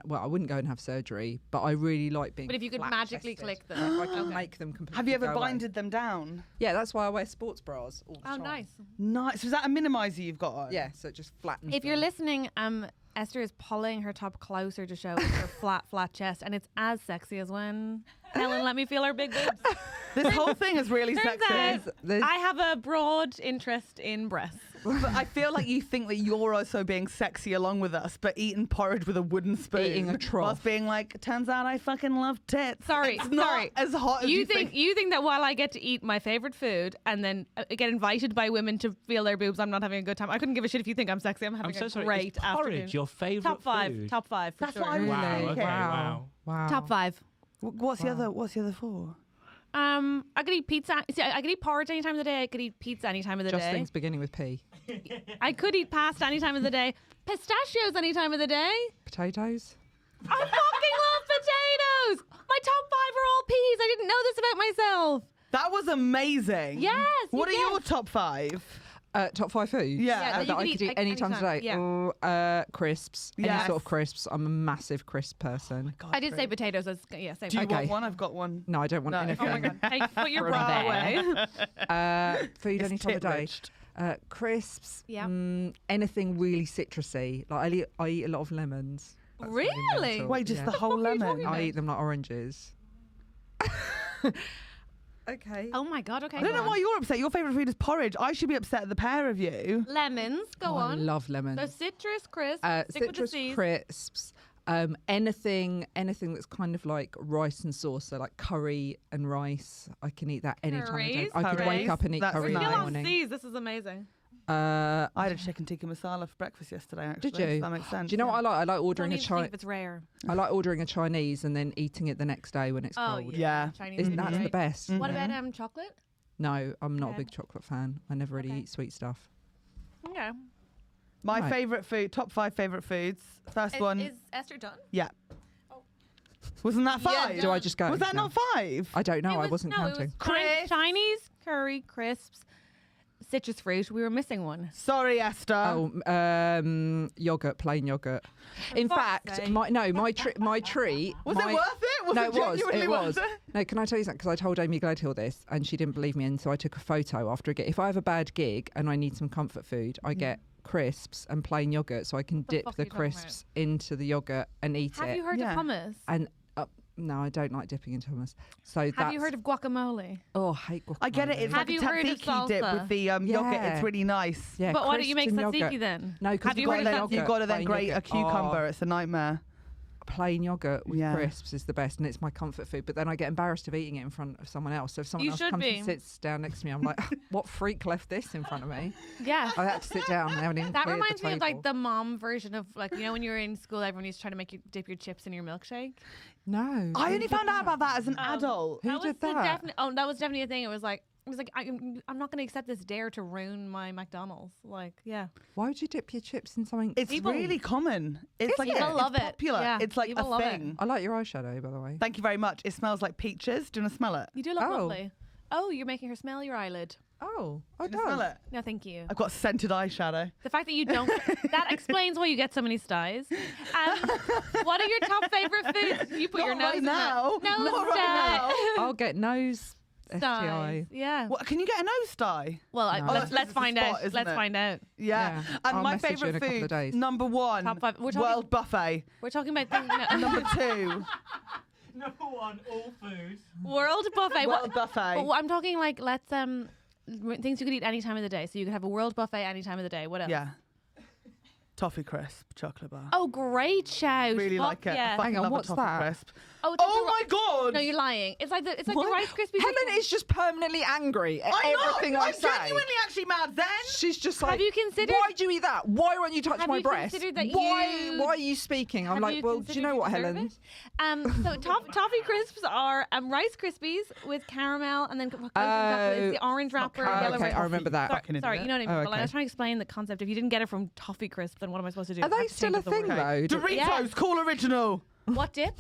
Well, I wouldn't go and have surgery, but I really like being.
But if you could magically click them.
If I can make them completely.
Have you ever
go away.
binded them down?
Yeah, that's why I wear sports bras all the
Oh,
time.
nice.
Nice. Was that a minimizer you've got on?
Yeah, so it just flattens.
If you're
them.
listening, Esther is pulling her top closer to show her flat chest, and it's as sexy as when Helen let me feel her big boobs.
This whole thing is really
Turns
sexy.
out
There's-
I have a broad interest in breasts.
But I feel like you think that you're also being sexy along with us, but eating porridge with a wooden spoon.
Eating a trough.
Whilst being like, turns out I fucking love tits.
Sorry,
It's not
sorry.
as hot as
You think that while I get to eat my favorite food and then get invited by women to feel their boobs, I'm not having a good time. I couldn't give a shit if you think I'm sexy. I'm having
I'm so
a
sorry.
great
Is porridge
afternoon.
your favourite
Top five.
food?
Top five. For
That's
sure.
what I
Wow.
really
Okay.
Wow.
Wow.
Top five.
What's the other four?
I could eat pizza. See, I could eat porridge any time of the day. I could eat pizza any time of the
Just
day.
things beginning with P.
I could eat pasta any time of the day. Pistachios any time of the day.
Potatoes.
I fucking love potatoes. My top five are all peas. I didn't know this about myself.
That was amazing.
Yes, you
What are your
guessed.
top five?
Top five foods.
Yeah. Yeah,
that
that
you
I
could
could
eat
eat any time
anytime,
today.
yeah.
Crisps.
Yes.
Any sort of crisps. I'm a massive crisp person.
I did say potatoes. Same.
Do you
Okay.
want one? I've got one.
No, I don't want
No.
anything.
Oh my god! Hey, put your
From
bra
there.
away.
Food
It's
any time of day.
tit-rich.
Crisps.
Yeah.
Anything really citrusy. Like I eat a lot of lemons. That's
Really?
mental.
Wait, just
Yeah.
the whole
fuck are you
lemon.
talking about?
I eat them like oranges. Okay.
Oh my God. Okay.
I don't
go
know
on.
why you're upset. Your favourite food is porridge. I should be upset at the pair of you.
Lemons. Go
I
on.
love lemons.
So citrus crisp. Stick
Citrus
with the C's.
crisps. Anything that's kind of like rice and sauce, so like curry and rice. I can eat that any time of day.
Curries?
I could wake up and eat
That's
curry in
We're
the
still
nice.
on
morning.
C's. This is amazing.
I had a chicken tikka masala for breakfast yesterday. Actually,
Did you?
If that makes sense.
Do you know what I like? I like
Don't
ordering a
even think
Chinese.
if it's rare.
I like ordering a Chinese and then eating it the next day when it's
Oh
cold.
Yeah.
Chinese.
Isn't
would be
that the
great.
best?
What
Mhm.
about chocolate?
No, I'm not
Okay.
a big chocolate fan. I never really
Okay.
eat sweet stuff.
Okay.
My
Right.
favourite food, top 5 favourite foods. First one,
Is Esther done?
yeah. Wasn't that
Yeah,
5?
Do I just go?
Was that
now?
not 5?
I don't know.
It
I
was-
wasn't
no,
counting.
It was
Crisps.
Chinese curry crisps, citrus fruit. We were missing one.
Sorry, Esther.
Yogurt, plain yogurt. In
fuck's
fact,
sake.
my treat.
Was
my-
it worth it?
No, it was.
genuinely
It
worth
was. No, can I tell you something? Because I told Amy Gledhill this, and she didn't believe me, and so I took a photo after a gig. If I have a bad gig and I need some comfort food, I get crisps and plain yogurt, so I can
the
dip
fuck are
the
you talking about?
crisps into the yogurt and eat
Have
it.
you heard
Yeah.
of hummus?
And no, I don't like dipping into hummus. So
Have
that's,
you heard of guacamole?
Oh, I hate guacamole.
I get it. It's
Have
like a
you heard of
tzatziki dip
salsa?
with the yogurt.
Yeah.
It's really nice.
Yeah,
But why don't you make
crisps and
tzatziki
yogurt.
then?
No, because
Have you
You've
heard
got,
of
to
that?
then, you've got to then
plain
grate a
yogurt.
cucumber.
Oh,
It's a nightmare.
plain yogurt with
Yeah.
crisps is the best, and it's my comfort food. But then I get embarrassed of eating it in front of someone else. So if someone
You
else
should
comes
be.
and sits down next to me, I'm like, what freak left this in front of me?
Yeah.
I had to sit down. And they haven't even
That
cleared
reminds
the
me of like
table.
the mom version of like, you know, when you were in school, everyone used to try to make you dip your chips in your milkshake.
No.
I
who
only
did
found out about that as an adult.
Who
that
did
was the
that?
that was definitely a thing. It was like I'm not going to accept this dare to ruin my McDonald's. Like, yeah.
Why would you dip your chips in something?
It's
People-
really common. It's like
People love
it's
it.
popular.
Yeah,
It's like
people
a
love it.
thing.
I like your eyeshadow, by the way.
Thank you very much. It smells like peaches. Do you want to smell it?
You do look
Oh.
lovely. Oh, you're making her smell your eyeyelid.
Oh, I
Do you smell
don't.
it?
No, thank you.
I've got scented eyeshadow.
The fact that you don't, that explains why you get so many styes. What are your top favorite foods? You put your
Not
nose
right
in
now.
it. Nose
Not right
dye.
I'll get nose
Styes.
STI.
Yeah.
What, can you get a nose dye?
Well,
No.
let's
It's a
find
spot,
out.
isn't
Let's
it?
find out.
Yeah.
Yeah.
And
I'll
my
message you in
favourite
a couple of
food,
days.
number 1,
Top 5. We're talking.
World Buffet.
We're talking about things. No.
Number 2,
Number 1, all food.
World buffet.
World Buffet.
Well, I'm talking like let's things you could eat any time of the day. So you could have a world buffet any time of the day. What else?
Yeah. Toffee crisp, chocolate bar.
Oh, great shout!
Really
Fuck
like it. I
Yeah.
fucking
Hang on,
love
what's
a toffee
that?
crisp.
Oh,
Oh my god!
No, you're lying. It's like the the
What?
Rice Krispies.
Helen is just permanently angry at
I know,
everything I
I'm
say.
genuinely actually mad then.
She's just
Have
like,
you considered-
why do you eat that? Why won't you touch
Have
my
you
breast?
considered that
Why
you-
are you speaking? I'm
Have
like,
you
well, do you
considered
know what,
deserve
Helen?
it? So toffee crisps are Rice Krispies with caramel and then chocolate. It's the orange wrapper,
caramel,
yellow
okay,
wrapper.
I remember that.
Fucking
Sorry,
idiot.
you know what I mean.
Oh,
But like, I
okay.
was trying to explain the concept. If you didn't get it from toffee crisp, then what am I supposed to do?
Are
I have
they
to
still
change
a
up the
thing
word.
though?
Doritos,
Yeah.
cool original.
What dip?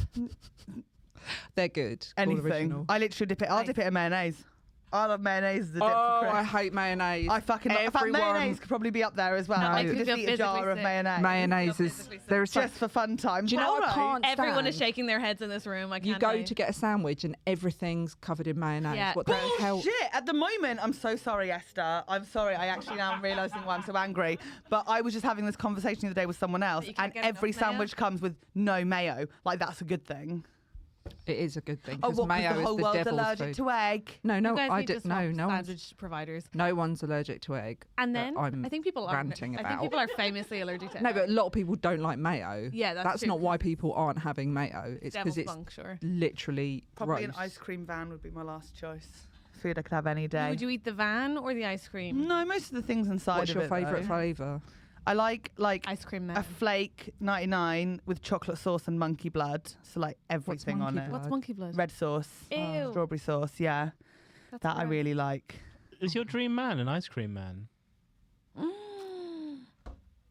They're good. All
Anything.
original.
I literally dip it. I'll
Nice.
dip it in mayonnaise. I love mayonnaise as a dip
Oh,
for
I
crisps.
hate mayonnaise.
I fucking love. In fact,
Everyone-
mayonnaise could probably be up there as well.
That
I
makes
could
me
just
feel
eat a jar
physically
of
sick.
mayonnaise.
Mayonnaise is
Physically sick.
there's
Just for fun times.
Do you know what I
Alright.
can't
Everyone is
stand?
shaking their heads in this room. I can't.
You go
wait.
to get a sandwich and everything's covered in mayonnaise.
Yeah.
What the hell?
Bullshit. At the moment, I'm so sorry, Esther. I'm sorry. I actually now am realising why I'm so angry. But I was just having this conversation the other day with someone else,
you can't
and
get
every
enough mayo?
sandwich comes with no mayo. Like, that's a good thing.
It is a good thing
Oh,
because
what? 'Cause
mayo
the whole
is the
world's
devil's
allergic
food.
to egg.
No,
You
no,
guys
I
need to
did.
stop
No one's.
sandwich providers.
No one's allergic to egg.
And
that
then
I'm
I think people are.
ranting
I
about.
think people are famously allergic to.
No,
egg.
but a lot of people don't like mayo.
Yeah, that's true.
not why people aren't having mayo. It's
Devil's
because it's
funk, sure.
literally
Probably an
gross.
ice cream van would be my last choice. Food I could have any day.
Would you eat the van or the ice cream?
No, most of the things inside
What's
of
your
it,
favourite
though.
flavour?
I like
Ice cream
a
man.
flake 99 with chocolate sauce and monkey blood. So like everything on
monkey
it.
blood?
What's monkey blood?
Red sauce,
Ew.
strawberry sauce. Yeah,
That's
that I
gross.
really like.
Is your dream man an ice cream man?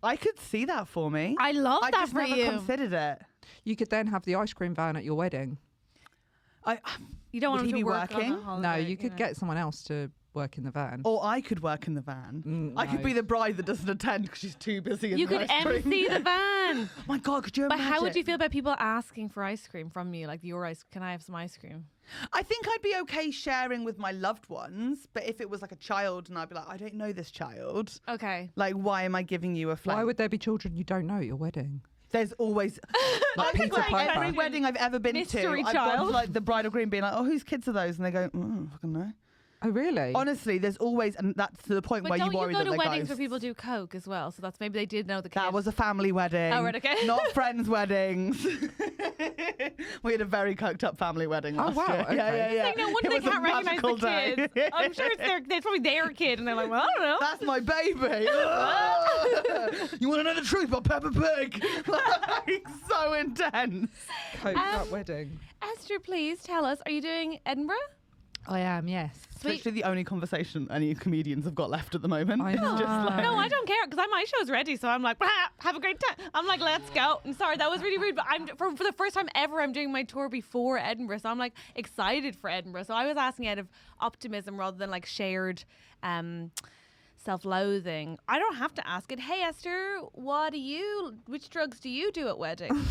I could see that for me.
I love
I
that
just
for
never
you.
considered it.
You could then have the ice cream van at your wedding.
You don't
Would
want
he
him
be
to work
working?
on a
No,
holiday,
you could
know.
get someone else to work in the van.
Or I could work in the van. I could
no.
be the bride that doesn't attend because she's too busy. in
You
the
could
ice cream.
MC the van.
My God, could you
But
imagine?
how would you feel about people asking for ice cream from you? Like, your ice, can I have some ice cream?
I think I'd be okay sharing with my loved ones, but if it was like a child and I'd be like, I don't know this child.
Okay.
Like, why am I giving you a flake?
Why would there be children you don't know at your wedding?
There's always
Like
I think
Peter Piper.
every wedding I've ever been
Mystery
to, I've gone
child.
to like the bride or groom being like, "Oh, whose kids are those?" And they go, "I don't fucking know."
Oh, really?
Honestly, there's always, and that's to the point
But
where you
don't
worry
you go
that
to
they're
weddings
ghosts.
where people do coke as well? So that's maybe they did know the kid.
That was a family wedding.
Oh, right, okay.
Not friends' weddings. We had a very coked up family wedding last
wow,
year.
okay.
Yeah.
Like, no wonder
It
they
was a
can't recognize
magical
the
day.
kids. I'm sure it's probably their kid, and they're like, well, I don't know.
That's my baby. You want to know the truth about Peppa Pig? Like, so intense.
Coked up wedding.
Esther, please tell us, are you doing Edinburgh?
I am, yes.
It's literally the only conversation any comedians have got left at the moment.
I
It's
know.
just like,
No, I don't care because my show's ready. So I'm like, have a great time. I'm like, let's go. I'm sorry, that was really rude, but I'm for the first time ever, I'm doing my tour before Edinburgh, so I'm like excited for Edinburgh. So I was asking out of optimism rather than like shared self-loathing. I don't have to ask it. Hey Esther, which drugs do you do at weddings?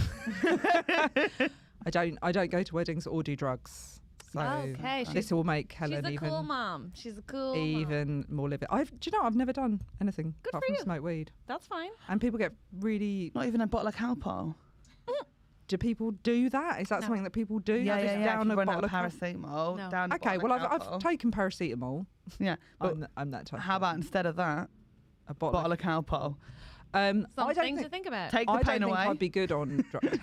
I don't go to weddings or do drugs. So
Okay,
this will make Helen
She's a
even
cool mom. She's a cool mom.
even more livid. Do you know I've never done anything
Good
apart
for
from
you.
smoke weed.
That's fine.
And people get really.
not even a bottle of Calpol.
Do people do that? Is that
No.
something that people do?
Yeah.
Just
If
down
you
a
run out
bottle
of
of
paracetamol,
No.
down a
Okay,
bottle
well
of
I've
Calpol.
taken paracetamol.
Yeah, but
I'm that type.
how
of
about
person.
instead of that,
a bottle?
bottle of Calpol?
I don't
Something to
think.
think about.
Take the
I
pain
don't think
away.
I'd be good on drugs.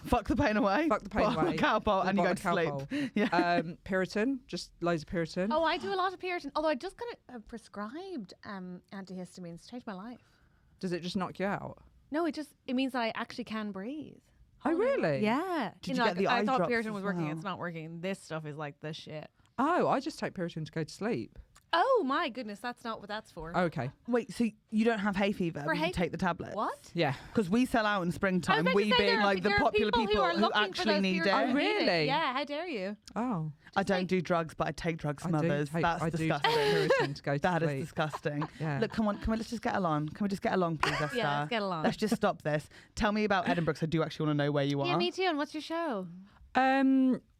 Fuck the pain away.
Fuck the pain
bottle
away.
of Calpol, and you go
Bottle
to
of
sleep. Yeah.
Piriton, just loads of Piriton.
Oh, I do a lot of Puritan. Although I just got prescribed antihistamines to change my life.
Does it just knock you out?
No, it means that I actually can breathe.
Oh, really?
Yeah.
Did you get the eye
I thought
drops
Puritan
as
was working.
well?
It's not working. This stuff is like the shit.
Oh, I just take Piriton to go to sleep.
Oh my goodness, that's not what that's for.
Okay.
Wait, so you don't have hay fever,
For
but
hay-
you take the tablet?
What?
Yeah.
Because we sell out in springtime.
about to
We
say,
being
there are-
like the
there are
popular
people who are looking for
actually
those
need
Puritan
it.
Oh, really?
Yeah, how dare you?
Oh.
I don't do drugs, but I take drugs from others. That's
I do
disgusting.
take Piriton to go to
That is
sleep.
disgusting.
Yeah.
Look, come on, let's just get along. Can we just get along, please, Esther?
Yeah, let's get along.
Let's just stop this. Tell me about Edinburgh, 'cause I do actually want to know where you are.
Yeah, me too. And what's your show?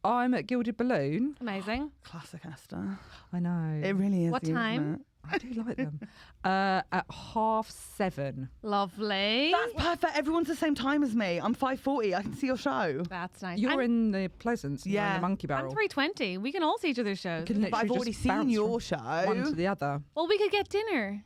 I'm at Gilded Balloon.
Amazing.
Classic Esther.
I know.
It really is.
What
isn't
time?
it?
I do like them. At 7:30.
Lovely.
That's perfect. Everyone's the same time as me. I'm 5:40. I can see your show.
That's nice.
You're
I'm,
in the Pleasance. You're in
Yeah.
the Monkey
I'm
Barrel.
320. We can all see each other's shows.
You can
But I've
literally
already
just
seen
bounce
your
from one to
show.
the other
Well, we could get dinner.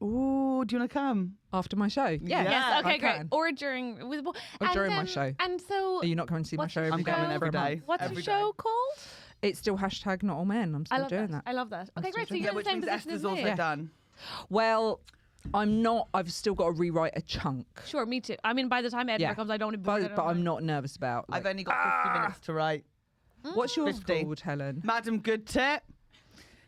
Ooh, do you want to come?
after my show. Yeah.
Yes. Okay.
I
Great.
can.
Or during with
Or during my show.
And so,
Are you not going to see my
What's
show
your
every
I'm
day?
coming
show?
every
for a month?
day.
what's
every
your
day.
show called?
It's still hashtag not all men. I'm
I
still
love
doing
that.
that.
I love that.
I'm
Okay,
still
great. So
doing
you're
Yeah,
in the
which
same
means
position
Esther's
as
also
me.
done.
Well, I'm not. I've still got to rewrite a chunk.
Sure, me too. I mean, by the time Edinburgh
Yeah.
comes, I don't want to be.
But I'm not nervous about.
I've
Like,
only got 50 minutes to write.
what's yours
50.
called, Helen?
Madam Good Tip.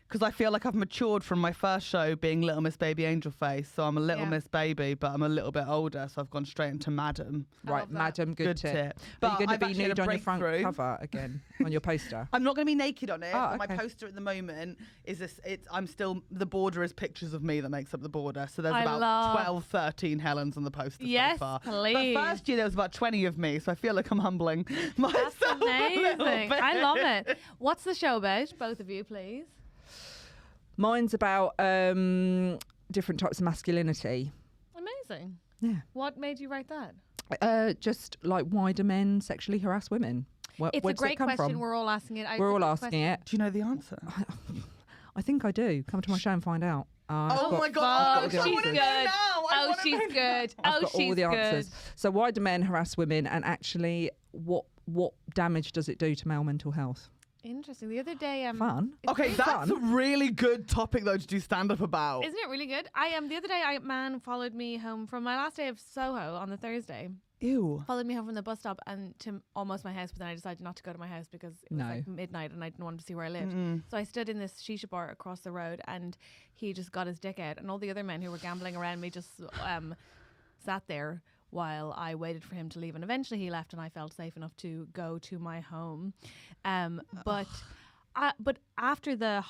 Because I feel like I've matured from my first show being Little Miss Baby Angel Face. So I'm a little
Yeah.
Miss Baby, but I'm a little bit older. So I've gone straight into Madam
I
Right,
love that.
Madam Good Tip.
But
Are you going to
I've
be
actually had
nude
a
on your front
breakthrough.
cover again on your poster?
I'm not going to be naked on it.
Oh,
but
okay.
my poster at the moment is this. I'm still, the border is pictures of me that makes up the border. So there's
I
about
love-
12, 13 Helens on the poster
Yes,
so far.
please.
But first year there was about 20 of me. So I feel like I'm humbling myself
That's
a little
amazing.
bit.
I love it. What's the show about? Both of you, please.
Mine's about different types of masculinity.
Amazing.
Yeah.
What made you write that?
Just like why do men sexually harass women?
It's
Where
a
does it
great
come
question.
from?
We're all asking it.
We're all asking it.
Do you know the answer?
I think I do. Come to my show and find out.
Oh my
Oh,
God!
she's
I wanna
good.
know now. I
Oh,
wanna
she's
know
good.
I've
Oh,
got
she's
all the answers.
good.
So why do men harass women, and actually, what damage does it do to male mental health?
Interesting. The other day,
Fun.
Okay,
It's
that's a
fun.
really good topic though to do stand up about.
Isn't it really good? The other day, a man followed me home from my last day of Soho on the Thursday.
Ew.
Followed me home from the bus stop and to almost my house, but then I decided not to go to my house because it was
No.
like midnight and I didn't want to see where I lived.
Mm-mm.
So I stood in this shisha bar across the road and he just got his dick out, and all the other men who were gambling around me just sat there while I waited for him to leave. And eventually he left and I felt safe enough to go to my home. But after the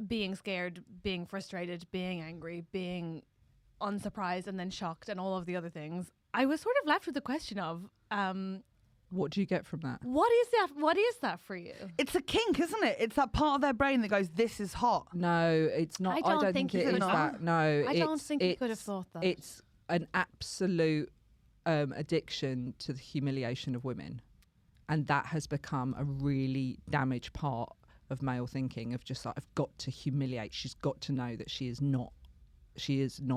being scared, being frustrated, being angry, being unsurprised and then shocked and all of the other things, I was sort of left with the question of
What do you get from that?
what is that for you?
It's a kink, isn't it? It's that part of their brain that goes, "This is hot."
No, it's not.
I
I
don't
don't
think
think
you
it
could
is
have-
that. No,
I don't think you could have thought that.
It's an absolute addiction to the humiliation of women, and that has become a really damaged part of male thinking, of just like, I've got to humiliate, she's got to know that she is not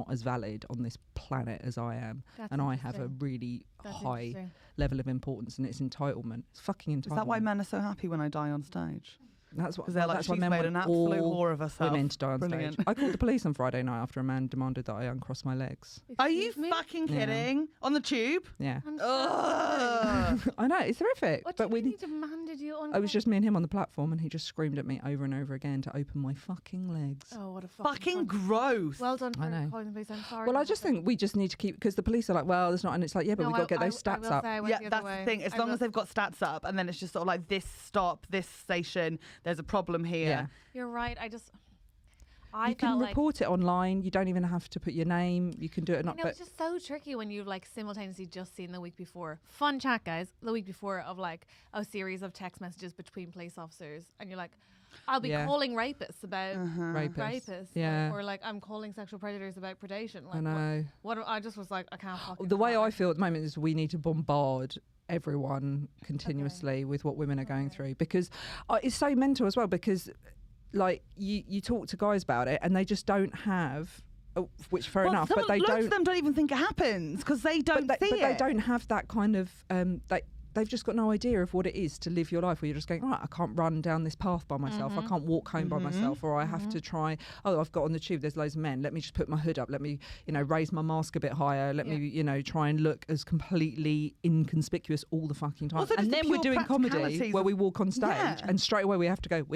as valid on this planet as I am. And I have a really high level of importance, and it's entitlement. It's fucking entitlement.
Is that why men are so happy when I die on stage?
That's what.
Because they're like,
that's
she's
why men
made
want
an absolute
all
whore of herself.
women to die on
Brilliant.
stage. I called the police on Friday night after a man demanded that I uncross my legs.
Are you
Excuse me?
fucking
Yeah.
kidding? On the tube?
Yeah,
I'm sorry.
I know, it's horrific.
What
but
do you mean he demanded you on?
I was just me and him on the platform, and he just screamed at me over and over again to open my fucking legs.
Oh, what a
Fucking
cunt.
gross.
Well done
I
for
know.
calling the police. I'm sorry.
Well, I just think we just need to keep, because the police are like, well, there's not, and it's like, yeah, but
No,
we've got to get
I
those stats
will
up.
say I went
Yeah,
the other
that's
way.
the thing. As
I
long
will-
as they've got stats up, and then it's just sort of like, this stop, this station, there's a problem here.
Yeah.
You're right. I
You can
felt like
report it online. You don't even have to put your name. You can do it.
you
Not,
know,
but
it's just so tricky when you've like simultaneously just seen the week before. Fun chat, guys. The week before of like a series of text messages between police officers, and you're like, I'll be
Yeah.
calling rapists about
rapists.
or-
Yeah.
or, like I'm calling sexual predators about predation. Like,
I know.
What I just was like, I can't fucking.
The way
fuck.
I feel at the moment is we need to bombard everyone continuously with what women are going through, because it's so mental as well, because like you talk to guys about it and they just don't have, which fair enough, but they
loads
don't.
of them don't even think it happens because they don't
but
see
they
it.
don't have that kind of they've just got no idea of what it is to live your life, where you're just going, right, I can't run down this path by myself, I can't walk home by myself, or I have to try, I've got on the tube, there's loads of men, let me just put my hood up, let me, raise my mask a bit higher, let me, try and look as completely inconspicuous all the fucking time.
Also,
And
just the
then we're
pure
doing comedy
practicalities
where
of-
we walk on stage
Yeah.
and straight away we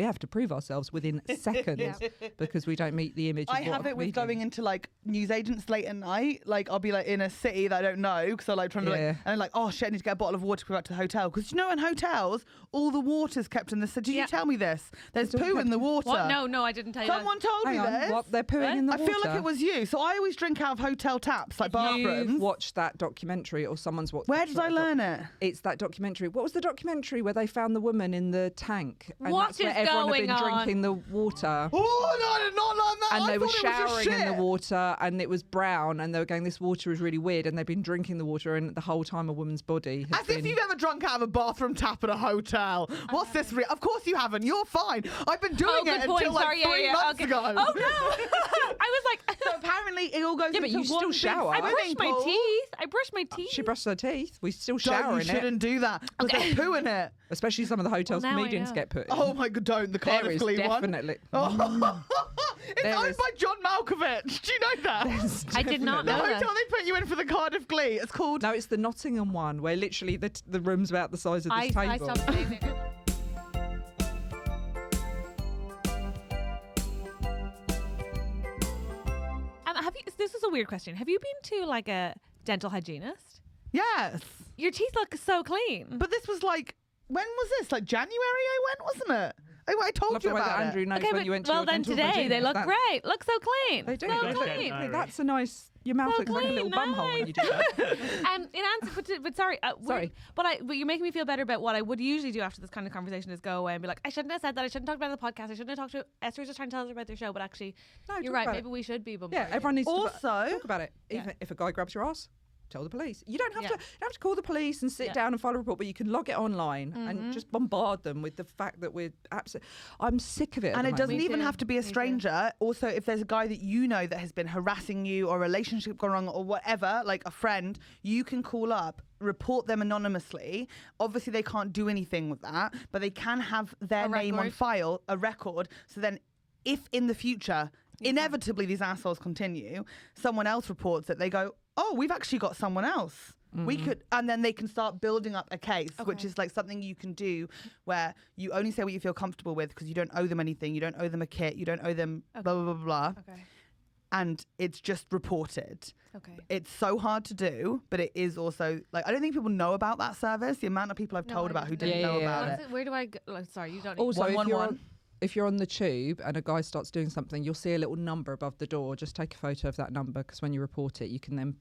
have to prove ourselves within seconds because we don't meet the image of
I
what
have
a
it with
comedian-
going into like newsagents late at night. Like I'll be like in a city that I don't know because I'm like trying to
Yeah.
and I'm like, oh shit, I need to get a bottle of water to go back to the hotel because in hotels all the water's kept in the city. Did you tell me this? There's
all
poo
kept-
in the water.
What? No, I didn't tell you.
Someone told
Hang
me
on,
this.
what? They're pooing in the
I
water?
feel like it was you. So I always drink out of hotel taps, like bathrooms.
You've watched that documentary, or someone's watched.
Where did I learn it?
It's that documentary. What was the documentary where they found the woman in the tank? And
What
that's where
is
everyone had been
going on?
drinking the water.
Oh no, I did not learn that.
And
I
they were
thought it was just
showering in the
shit.
water, and it was brown, and they were going, this water is really weird, and they've been drinking the water, and the whole time a woman's body has
As
been...
if you've ever drunk out of a bathroom tap at a hotel. What's this? Of course you haven't. You're fine. I've been doing
good
it
point.
until like
Sorry,
3 months
okay.
ago.
Oh no! I was like,
So apparently it all goes
Yeah, but
into
you still
one big
shower.
I
I
brushed my
pool.
teeth. I brushed my teeth.
She brushed her teeth. We still
Don't,
shower
you
in it.
shouldn't do that because there's poo in it.
Especially some of the hotels
Well, now I
comedians
know.
get put in.
Oh my god, don't. The
there
Cardiff
is
Glee one.
definitely...
Oh. It's
There
owned
is-
by John Malkovich. Do you know that?
I did not
The
know that.
hotel they put you in for the Cardiff Glee. It's called.
No, it's the Nottingham one, where literally the room's about the size of this
I
table.
stopped saying it. Have you? This is a weird question. Have you been to like a dental hygienist?
Yes.
Your teeth look so clean.
But this was like, when was this? Like January I went, wasn't it? I told
Love
you
the way that
about
Andrew
it.
knows
okay,
when you went to
well
your
then
dental
today they
hygienist.
look
That's-
great. Look so clean.
They do.
So
They look
clean.
Diary.
That's a nice. Your mouth
So
looks like a little
clean,
bum hole when you do that.
In answer, but sorry,
Sorry.
but you're making me feel better about what I would usually do after this kind of conversation is go away and be like, I shouldn't have said that. I shouldn't talk about it on the podcast. I shouldn't have talked to Esther was just trying to tell us about their show, but actually,
No,
you're
talk
right.
about
Maybe
it.
we should be. But
Yeah, everyone needs to
Also,
talk about it.
Yeah.
If a guy grabs your ass, tell the police. You don't have
Yeah.
to. You don't have to call the police and sit
Yeah.
down and file a report, but you can log it online and just bombard them with the fact that we're absolutely. I'm sick of it.
And
at
it
the
doesn't
moment.
Me
even
too.
have to be a
Me too.
stranger. Also, if there's a guy that you know that has been harassing you or a relationship gone wrong or whatever, like a friend, you can call up, report them anonymously. Obviously, they can't do anything with that, but they can have their
A
name on
record.
file, a record. So then if in the future, inevitably these assholes continue, someone else reports it, they go, oh, we've actually got someone else. We could, and then they can start building up a case, which
Okay.
is like something you can do where you only say what you feel comfortable with because you don't owe them anything. You don't owe them a kit. You don't owe them blah, blah, blah, blah.
Okay.
And it's just reported.
Okay.
It's so hard to do, but it is also like, I don't think people know about that service. The amount of people I've
No,
told
I
about who
didn't.
didn't
Yeah,
know
yeah,
about
yeah.
it.
What's it- Where do I go? Oh, sorry, you don't need
Also, if
111.
if you're on the tube and a guy starts doing something, you'll see a little number above the door. Just take a photo of that number, because when you report it, you can then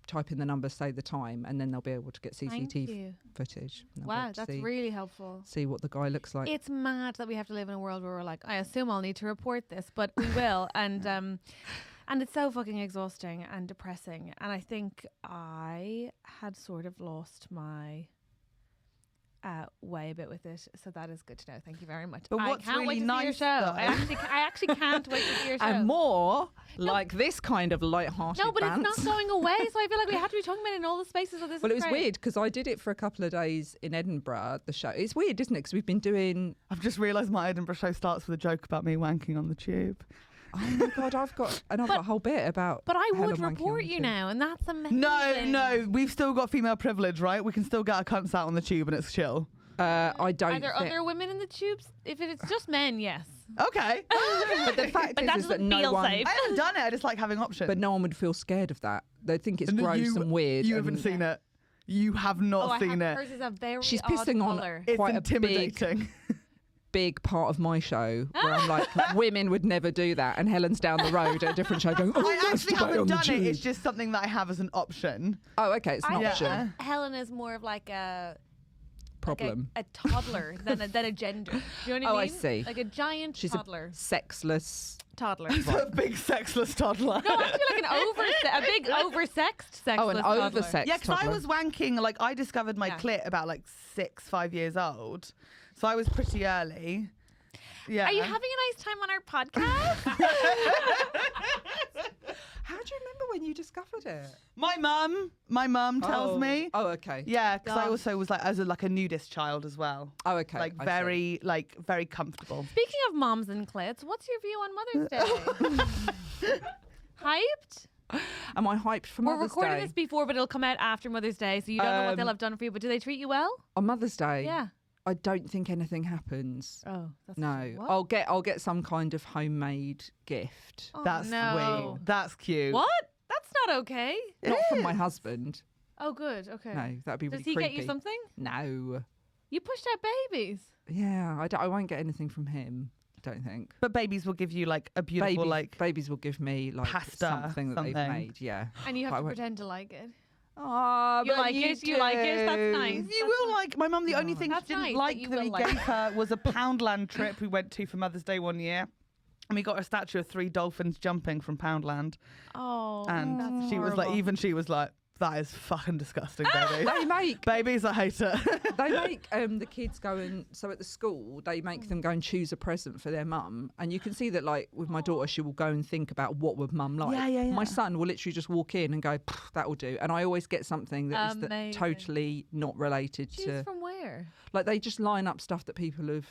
type in the number, say the time, and then they'll be able to get
Thank
CCTV
you.
footage. And they'll be
Wow,
able to
that's
see,
really helpful.
see what the guy looks like.
It's mad that we have to live in a world where we're like, I assume I'll need to report this, but we will. And And it's so fucking exhausting and depressing. And I think I had sort of lost my way a bit with it. So that is good to know. Thank you very much.
But what's
I can't
really
wait to
nice,
see your show.
though-
I actually can't wait to see your show.
And more like this kind of light-hearted
no, but
bants.
it's not going away. So I feel like we have to be talking about it in all the spaces of this.
Well,
is
it was
great.
weird because I did it for a couple of days in Edinburgh, the show. It's weird, isn't it? Because we've been doing...
I've just realised my Edinburgh show starts with a joke about me wanking on the tube.
Oh, my God, I've got another whole bit about...
But I
Helen
would
wanking on
report
the
you
tube.
now, and that's amazing.
No, we've still got female privilege, right? We can still get our cunts out on the tube and it's chill.
I don't
Are there
think...
other women in the tubes? If it's just men, yes.
Okay.
But the fact
But that
is that
doesn't
no
feel
one...
safe.
I haven't done it. I just like having options.
But no one would feel scared of that. They think it's
And
gross
you-
and weird.
You
and
haven't seen it. You have not
I
seen
have,
it.
hers is a very
She's
odd
pissing on
colour.
It's
quite a
intimidating.
big part of my show where I'm like, women would never do that. And Helen's down the road at a different show going, oh,
I actually
masturbate on
haven't
the
done it.
tube.
It's just something that I have as an option.
Oh, okay, it's an
I
option.
think that Helen is more of like a
Problem.
like a toddler than a gender. Do you know what I
Oh, I
mean?
see.
Like a giant
She's
toddler.
a sexless...
Toddler.
A big sexless toddler.
No, actually like a big oversexed sexless
Oh, an
toddler.
oversexed
Yeah, because I
toddler.
was wanking, like, I discovered my
Yeah.
clit about, like, 5 years old. So I was pretty early. Yeah.
Are you having a nice time on our podcast?
How do you remember when you discovered it?
My mum tells me.
Oh, okay.
Yeah, because I
God.
also was, like, as a nudist child as well.
Oh, okay.
Like,
I
very comfortable.
Speaking of moms and clits, what's your view on Mother's Day? Hyped?
see. Am I hyped for
We're
Mother's
recording
Day?
this before, but it'll come out after Mother's Day, so you don't know what they'll have done for you. But do they treat you well?
On Mother's Day?
Yeah.
I don't think anything happens.
Oh, that's
No.
What?
I'll get some kind of homemade gift.
Oh,
That's
no.
sweet. That's cute.
What? That's not okay.
Not from my husband.
Oh, good. Okay.
No, that'd be
Does
really
he
creepy.
get you something?
No.
You pushed out babies.
Yeah, I won't get anything from him. I don't think.
But babies will give you, like, a beautiful,
Babies will give me like
pasta,
something that they've
something.
made. Yeah.
And you have
But I
to
won't-
pretend to like it.
Oh,
You like it? You like it? That's nice.
You will like my mum. The only thing
That's
she didn't
nice that
like
you
that
will
we
like
gave her was a Poundland trip we went to for Mother's Day one year, and we got a statue of 3 dolphins jumping from Poundland,
Oh,
and
that's
she was like,
horrible.
even she was like, that is fucking disgusting, baby.
They make
Babies, I hate it.
they make the kids go and so at the school they make them go and choose a present for their mum, and you can see that like with my daughter she will go and think about what would mum like.
Yeah.
My son will literally just walk in and go, that'll do, and I always get something that is
Amazing.
totally not related
Choose
to
from where?
like they just line up stuff that people have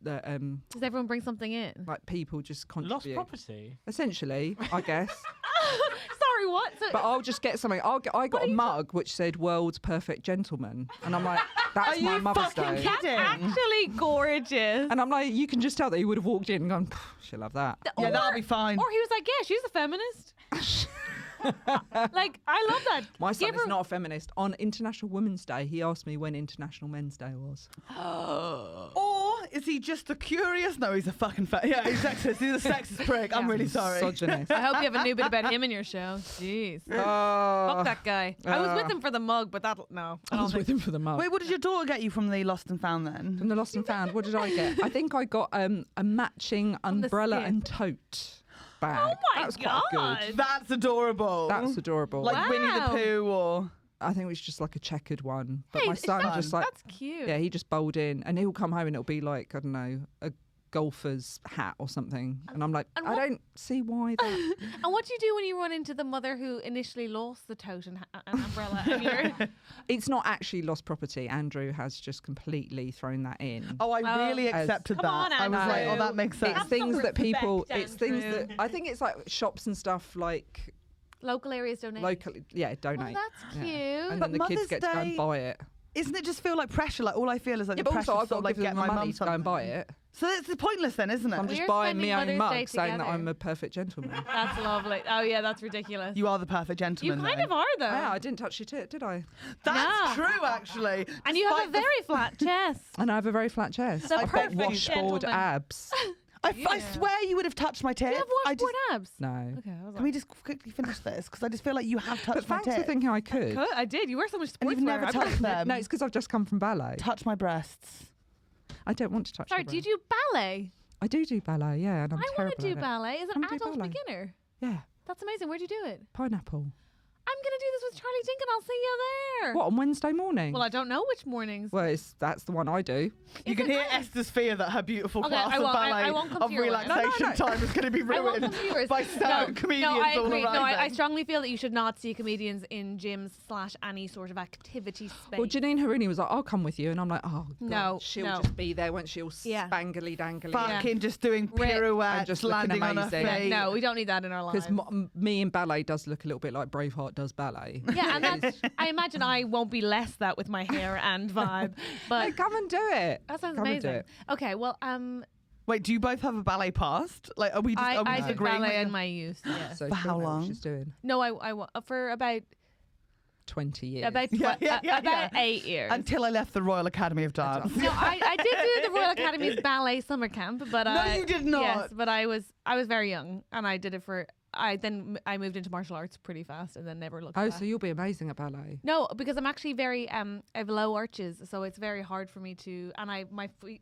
that
Does everyone bring something in?
like people just
Lost
contribute
property.
essentially, I guess.
Sorry, what? So,
But I'll just get something. I got a mug which said "World's Perfect Gentleman," and I'm like, "That's
Are
my
you
Mother's
fucking
Day."
kidding?
actually gorgeous.
And I'm like, you can just tell that he would have walked in and gone, "She'll love that."
Yeah, that'll be fine.
Or he was like, yeah, she's a feminist. Like, I love that.
My son
Give
is
her-
not a feminist. On International Women's Day, he asked me when International Men's Day was.
Or is he just a curious? No, he's a fucking yeah, he's sexist. He's a sexist prick. I'm really sorry.
Misogynist.
I hope you have a new bit about him in your show. Jeez. Fuck that guy. I was with him for the mug, but that, no.
I was with him for the mug.
Wait, what did your daughter get you from the Lost and Found then?
From the Lost and Found, what did I get? I think I got a matching
the
umbrella
skip.
and tote bag.
Oh my
that was quite
God.
good.
That's adorable.
That's adorable.
like Winnie the
Wow.
Pooh or.
I think it was just like a checkered one. But
Hey,
my son
fun.
just like,
That's cute.
yeah, he just bowled in, and he'll come home and it'll be like, I don't know, a golfer's hat or something. And I'm like,
and
I
what-
don't see why that.
And what do you do when you run into the mother who initially lost the tote and an umbrella? And you're,
It's not actually lost property. Andrew has just completely thrown that in.
Oh, I
Oh.
really
As-
accepted
Come
that.
on,
I was like, oh,
Andrew.
that makes sense.
It's
Have
things
some
that people.
respect,
It's things
Andrew.
that I think it's like shops and stuff like
local areas donate.
locally. Yeah,
Oh,
donate.
that's
Yeah.
cute.
And
But
then the kids
Mother's
get to go and
Day-
buy it.
Isn't it just feel like pressure? Like all I feel is like
Yeah,
the
but
pressure
also
to
I've
sort
got
of
to
like
give
get
them
my
money
mum
to go and buy
something.
it.
So it's pointless then, isn't it?
I'm just
We're
buying
spending
my own
Mother's
mug
Day
saying that
together.
I'm a perfect gentleman.
That's lovely. Oh, yeah, that's ridiculous.
You are the perfect
You
gentleman.
kind
though.
of are, though.
Yeah, I didn't touch your tit, did I?
That's
No.
true, actually.
And you have a
Despite the-
very flat chest.
And I have a very flat chest.
The
I've got
perfect
washboard
gentleman.
abs.
I
Yeah.
swear you would have touched my
Do
tits.
you have
I
washboard
just,
abs?
No.
Okay, I was
Can we just quickly finish this? Because I just feel like you have
But
touched my
thanks for
tits.
thinking I could.
I did. You wear so much
And
sportswear.
you've never
I'm
touched them.
No, it's because I've just come from ballet.
Touch my breasts.
I don't want to touch
Sorry,
your
do you do ballet?
I do ballet, yeah, and I'm
I want
terrible
to do
at it.
ballet. Is
Wanna
an
do
adult
ballet?
beginner?
Yeah,
That's amazing. Where'd you do it?
pineapple.
I'm going to do this with Charlie Dink and I'll see you there.
What, on Wednesday morning?
Well, I don't know which mornings.
Well, that's the one I do.
You
Is
can
it
hear
nice?
Esther's fear that her beautiful
Okay,
class
I
of
won't-
ballet
I won't come
of
to your one.
relaxation time is going to be
I won't
ruined
come to yours.
by certain comedians
no, I
all
agree. No, I
arriving.
strongly feel that you should not see comedians in gyms / any sort of activity space.
Well, Janine Harini was like, I'll come with you. And I'm like, oh, God,
No,
she'll
no.
just be there, won't she? All
Yeah.
spangly dangly.
Fucking just doing
Rip.
pirouettes,
And just looking
landing on her
amazing.
feet.
no, we don't need that in our lives.
Because me in ballet does look a little bit like Braveheart does ballet.
Yeah, and that's, I imagine I won't be less that with my hair and vibe. But
Hey, come and do it.
that sounds
come and do
amazing.
it.
Okay, well,
Wait, do you both have a ballet past? Like, are we just, are we
I
just
did
agreeing
ballet
that
in my youth. Yes.
So
For
she'll
how
know what
long?
she's doing.
No, for about
20 years.
about
Yeah.
8 years.
Until I left the Royal Academy of Dance.
No, I did do the Royal Academy's ballet summer camp, but
No, you did not.
Yes, but I was very young, and I did it for. I moved into martial arts pretty fast, and then never looked
Oh,
back.
so you'll be amazing at ballet.
No, because I'm actually very I have low arches, so it's very hard for me to. And I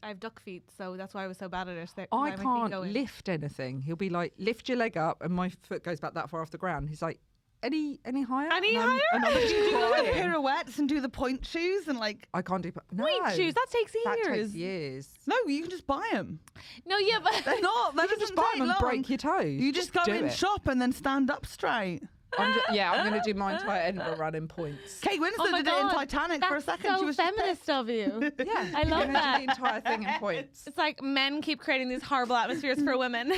have duck feet, so that's why I was so bad at it.
I can't lift anything. He'll be like, lift your leg up, and my foot goes back that far off the ground. He's like, any higher?
Any
And I'm-
higher?
and I'm
Do you do the
crying.
pirouettes and do the point shoes and like?
I can't do. No,
Point shoes. That takes years.
That takes years.
No, you can just buy them.
No, yeah, but
They're not. That
You can
doesn't
just buy
take
them and
long.
break your toes.
You just go
do
in
it.
shop and then stand up straight.
I'm going to do my entire Edinburgh run in points.
Kate Winslet
oh my
did it in
God,
Titanic
that's
for a second.
so
She was just
feminist of you.
Yeah,
I love
I'm gonna
that.
do the entire thing in points.
It's like men keep creating these horrible atmospheres for women.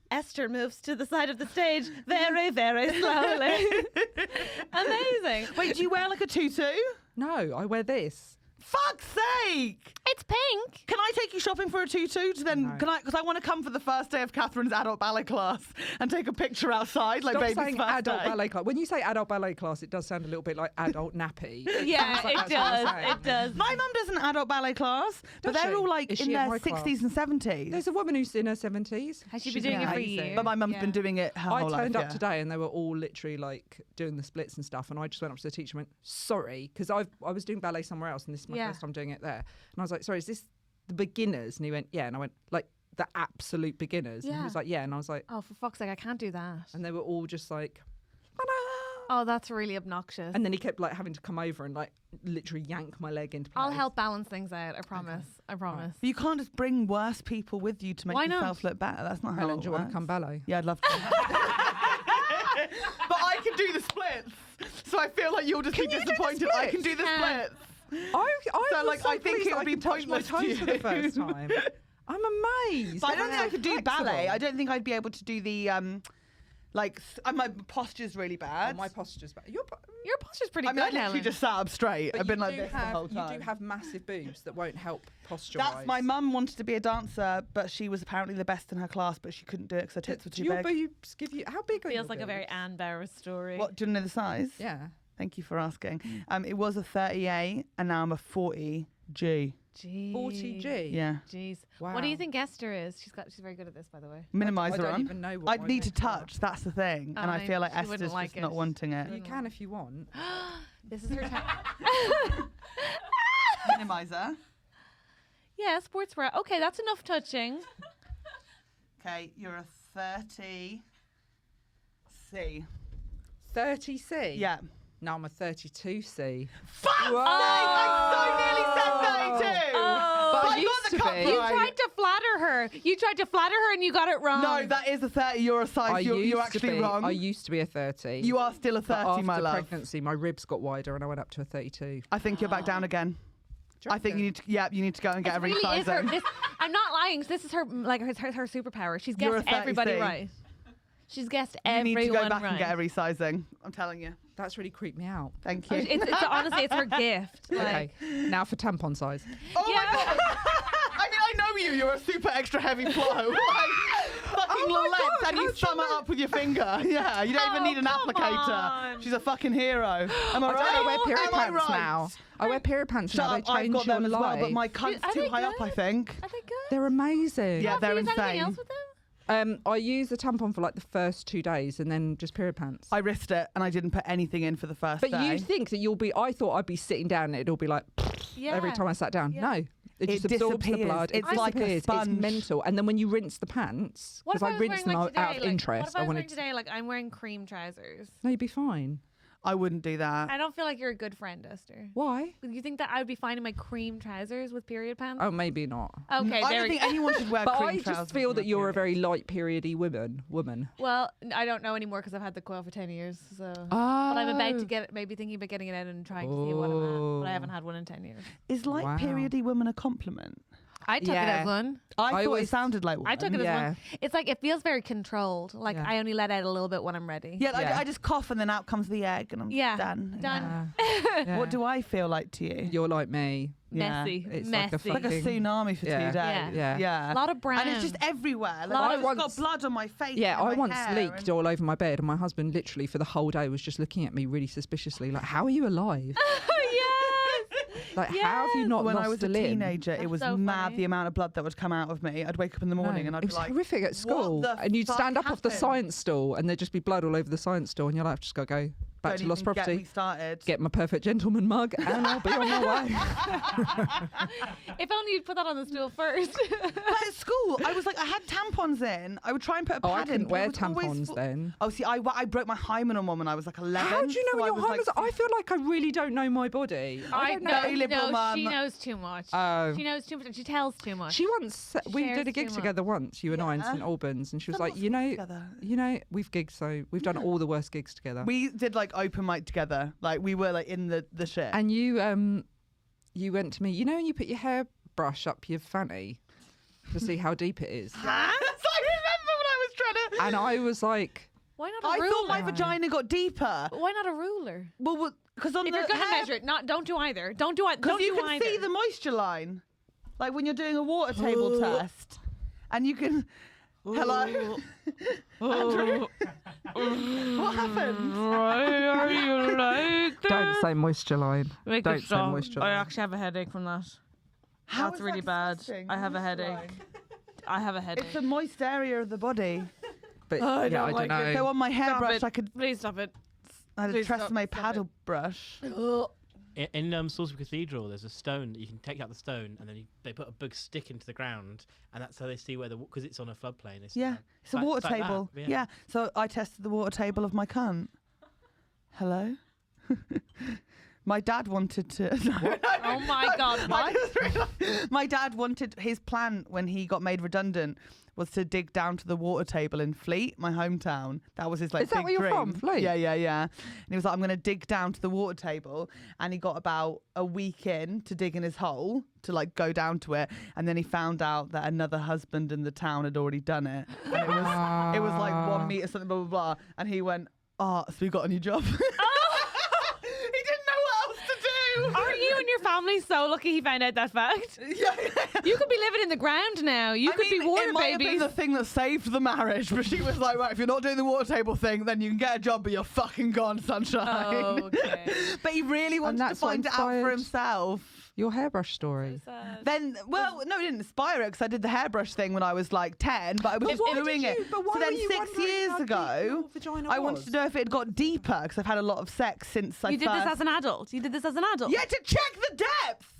Esther moves to the side of the stage very, very slowly. Amazing.
Wait, do you wear like a tutu?
No, I wear this.
Fuck's sake!
It's pink.
Can I take you shopping for a tutu? To then,
No.
can I? Because I want to come for the first day of Catherine's adult ballet class and take a picture outside, like
Stop
baby's
saying
first
adult
day.
ballet class. When you say adult ballet class, it does sound a little bit like adult nappy.
Yeah,
Sounds like
it
that's what you're
does.
saying.
It does.
My mum does an adult ballet class, but
Does
they're
she?
all like
Is
in
she in
their
my
60s and 70s.
There's a woman who's in her 70s.
Has she
She's
been doing it for
amazing.
years?
But my mum's
Yeah.
been doing it her
I
whole
turned
life.
up today and they were all literally like doing the splits and stuff, and I just went up to the teacher and went, sorry, because I was doing ballet somewhere else and this is my
Yeah.
first time doing it there. And I was like, sorry, is this the beginners? And he went, yeah. And I went, like, the absolute beginners? And he
Yeah.
was like, yeah. And I was like,
Oh, for fuck's sake, I can't do that.
and they were all just like,
Oh, that's really obnoxious.
and then he kept like having to come over and like literally yank my leg into place.
I'll help balance things out. I promise. I promise.
But you can't just bring worse people with you to make
Why not?
yourself look better. That's not how
Helen,
it
do you want
works.
to come ballet?
Yeah, I'd love to. But I can do the splits, so I feel like you'll just be
you do the
disappointed. I can do the
Yeah.
splits.
I
So,
was
like,
so
I think
pleased
it would
I
be
could touch my
pointless to
toes for the
you.
first time. I'm amazed.
But I don't think I could do ballet.
Flexible.
I don't think I'd be able to do the my posture's really
Oh,
bad.
my posture's bad.
Your posture's pretty
I mean, I
good,
literally
Helen.
just sat up straight.
But
I've been
you
like
do
this the
have,
whole time.
You do have massive boobs that won't help posture.
That's my mum wanted to be a dancer, but she was apparently the best in her class, but she couldn't do it because her tits were
Do
too
your
big.
boobs give you how big are your
Feels like a very
boobs?
Anne Barrow story.
What, do you know the size?
Yeah.
Thank you for asking. It was a 38 and now I'm a 40G.
Jeez.
40G.
Yeah.
Jeez.
Wow.
What do you think Esther is? She's very good at this, by the way.
Minimizer
I don't
on.
even know what
I'd
my
need to
legs are.
touch, that's the thing.
Oh,
And I feel like
she wouldn't
Esther's
like
just not
it.
wanting it.
You can if you want.
This is her time.
Minimizer.
Yeah, sportswear. Okay, that's enough touching.
Okay, you're a 30C.
30C.
Yeah.
No, I'm a 32C.
Fuck's sake! I so nearly said 32!
Oh,
But I
used
got the
to
cup
be.
you
right.
tried to flatter her. You tried to flatter her and you got it wrong.
No, that is a 30. You're a size. You're
used to
actually
be,
wrong.
I used to be a 30.
You are still a 30,
but after
my love.
pregnancy, my ribs got wider and I went up to a 32.
I think you're back down again. I think you need to. Yeah, you need to go and get
It
a
really is her.
resizing.
I'm not lying. This is her her superpower. She's
You're a
guessed everybody
30C.
right. She's guessed
You
everyone
need to go back
right.
and get a resizing. I'm telling you.
That's really creeped me out.
Thank you.
It's honestly, it's her gift.
Okay,
Like,
now for tampon size.
Oh
Yeah.
my god! I mean, I know you. You're a super extra heavy flow. Like, fucking
Oh my
Lolette,
God,
and you
how do
thumb
you
it up with your finger. Yeah, you don't even
Oh,
need an
come
applicator.
on.
She's a fucking hero. Am I
I
right?
don't know, wear period
Am I
pants
right?
now. I wear period pants
Shut
now.
up,
They
I've
change
got
your
them as well,
life.
but my cunt's
Are
too
they
high up,
good?
I think.
Are they good?
They're amazing.
Yeah,
Do you
they're
use anything
insane.
else with them?
I use a tampon for like the first 2 days and then just period pants.
I risked it and I didn't put anything in for the first
But
day.
you think that I thought I'd be sitting down and it'll be like
Yeah.
every time I sat down.
Yeah.
No, It just absorbs the
disappears.
blood.
It's
It
like a
disappears.
sponge.
It's mental. And then when you rinse the pants,
What
because
if
I
was
rinsed
wearing,
them
like, today,
out of
like,
interest.
What if I
I
was wearing
wanted.
today, like I'm wearing cream trousers?
No, you'd be fine.
I wouldn't do that.
I don't feel like you're a good friend, Esther.
Why?
You think that I would be fine in my cream trousers with period pants?
Oh, maybe not.
Okay,
I
there
don't
we
think
go.
anyone should wear
But
cream
I
trousers
just feel
on
that
their
you're a
period.
very light periody woman.
Well, I don't know anymore because I've had the coil for 10 years. So,
Oh.
but I'm about to get it. Maybe thinking about getting it out and trying to see what I'm at. But I haven't had one in 10 years.
Is light
Wow.
periody woman a compliment?
I took it
Yeah.
as one.
I thought it
always-
sounded like one.
I took it as
Yeah.
one. It's like it feels very controlled. Like
Yeah.
I only let out a little bit when I'm ready.
Yeah,
Yeah.
I just cough and then out comes the egg and I'm
Yeah.
done.
Done.
Yeah.
What do I feel like to you?
You're like me.
Yeah.
Messy.
It's like a
Messy.
Like a
fucking-
tsunami for
Yeah.
2 days.
Yeah.
Yeah.
A lot of brown.
And it's just everywhere. Like,
Lot
I've
of-
just
once-
got blood on my face.
Yeah,
and
I
my
once
hair
leaked
and-
all over my bed, and my husband literally for the whole day was just looking at me really suspiciously, like, "How are you alive?
yes.
Like, how have you not
When
lost
I was
a
a
limb?"
teenager, it
That's
was
so
mad
funny.
the amount of blood that would come out of me. I'd wake up in the morning
No,
and I'd
it
be
was
like,
horrific at school,
the
and you'd
fuck
stand up off the
happened?
science stool, and there'd just be blood all over the science stool, and you're like, "I've just got to go back
"Don't
to lost
even
property,
Get me started.
get my perfect gentleman mug, and I'll be on my way."
If only you'd put that on the stool first.
But at school, I was like, I had tampons in. I would try and put a
Oh,
pad
I
in.
couldn't
but
wear
it was always
tampons
full-
then.
Oh, see, I broke my hymen on one when I was like 11.
How do you know
so
when
I
your
was
hymen's?
like,
I feel like I really don't know my body. I don't know.
Very liberal
no, she
mum.
knows too much.
Oh.
She knows too much and she tells too much.
She once we
Shares
did a gig
too much.
together once, you and I in
Yeah.
St Albans, and she was
Done
like,
lots
"You
of
know,
together.
we've gigged, so we've done all the worst gigs together."
We did like open mic together. Like we were like in the shit.
And you went to me, you know, when you put your hairbrush up your fanny to see how deep it is,
I remember when I was trying to.
and I was like,
Why not a
I
ruler?
thought my vagina got deeper.
Why not a ruler?
Well, because on
If
the
you're gonna
hair,
measure it, don't do either. Don't do either.
because
Don't
you
do
can
either.
see the moisture line, like when you're doing a water table test, and you can. Hello. Andrew? What happened?
Why are you like
"Don't say moisture line.
Make
Don't
it
say
stop.
moisture
I
line."
actually have a headache from that.
How
That's
is
really
that
bad.
disgusting?
I have a
Moisture
headache.
line.
I have a headache.
It's a moist area of the body.
But
I
yeah,
don't
I
like
don't
it.
know.
So on my hairbrush,
it.
I could.
Please stop it.
I had a
Please stop,
Tresemme
stop
paddle brush.
In Salisbury Cathedral, there's a stone that you can take out the stone, and then they put a big stick into the ground, and that's how they see where because it's on a floodplain. They see
Yeah,
how-
it's a
like-
water
it's like that,
table.
yeah.
Yeah. So I tested the water table of my cunt. Hello. My dad wanted to.
Oh my God. What?
My dad wanted his plan when he got made redundant was to dig down to the water table in Fleet, my hometown. That was his like
Is that
big
where you're
dream.
from, Fleet?
Yeah. And he was like, I'm going to dig down to the water table, and he got about a week in to digging his hole to like go down to it, and then he found out that another husband in the town had already done it. And it was like 1 meter something blah blah blah, and he went, "Oh, so we got a new job." He didn't know what else to do.
Aren't you and your family so lucky he found out that fact?
Yeah.
You could be living in the ground now. You could be water
it might have been
babies.
the thing that saved the marriage, but she was like, right, if you're not doing the water table thing, then you can get a job, but you're fucking gone, sunshine.
Oh, okay.
But he really wanted to
that's what
find it out for
inspired-
himself.
Your hairbrush story.
Then, well, no, it didn't inspire it because I did the hairbrush thing when I was like 10, but I was just doing it.
But why
So then
were you
6
wondering
years
how deep
ago,
your vagina
I wanted
was?
to know if it had got deeper because I've had a lot of sex since I
You did this
first...
as an adult. You did this as an adult.
Yeah, to check the depth.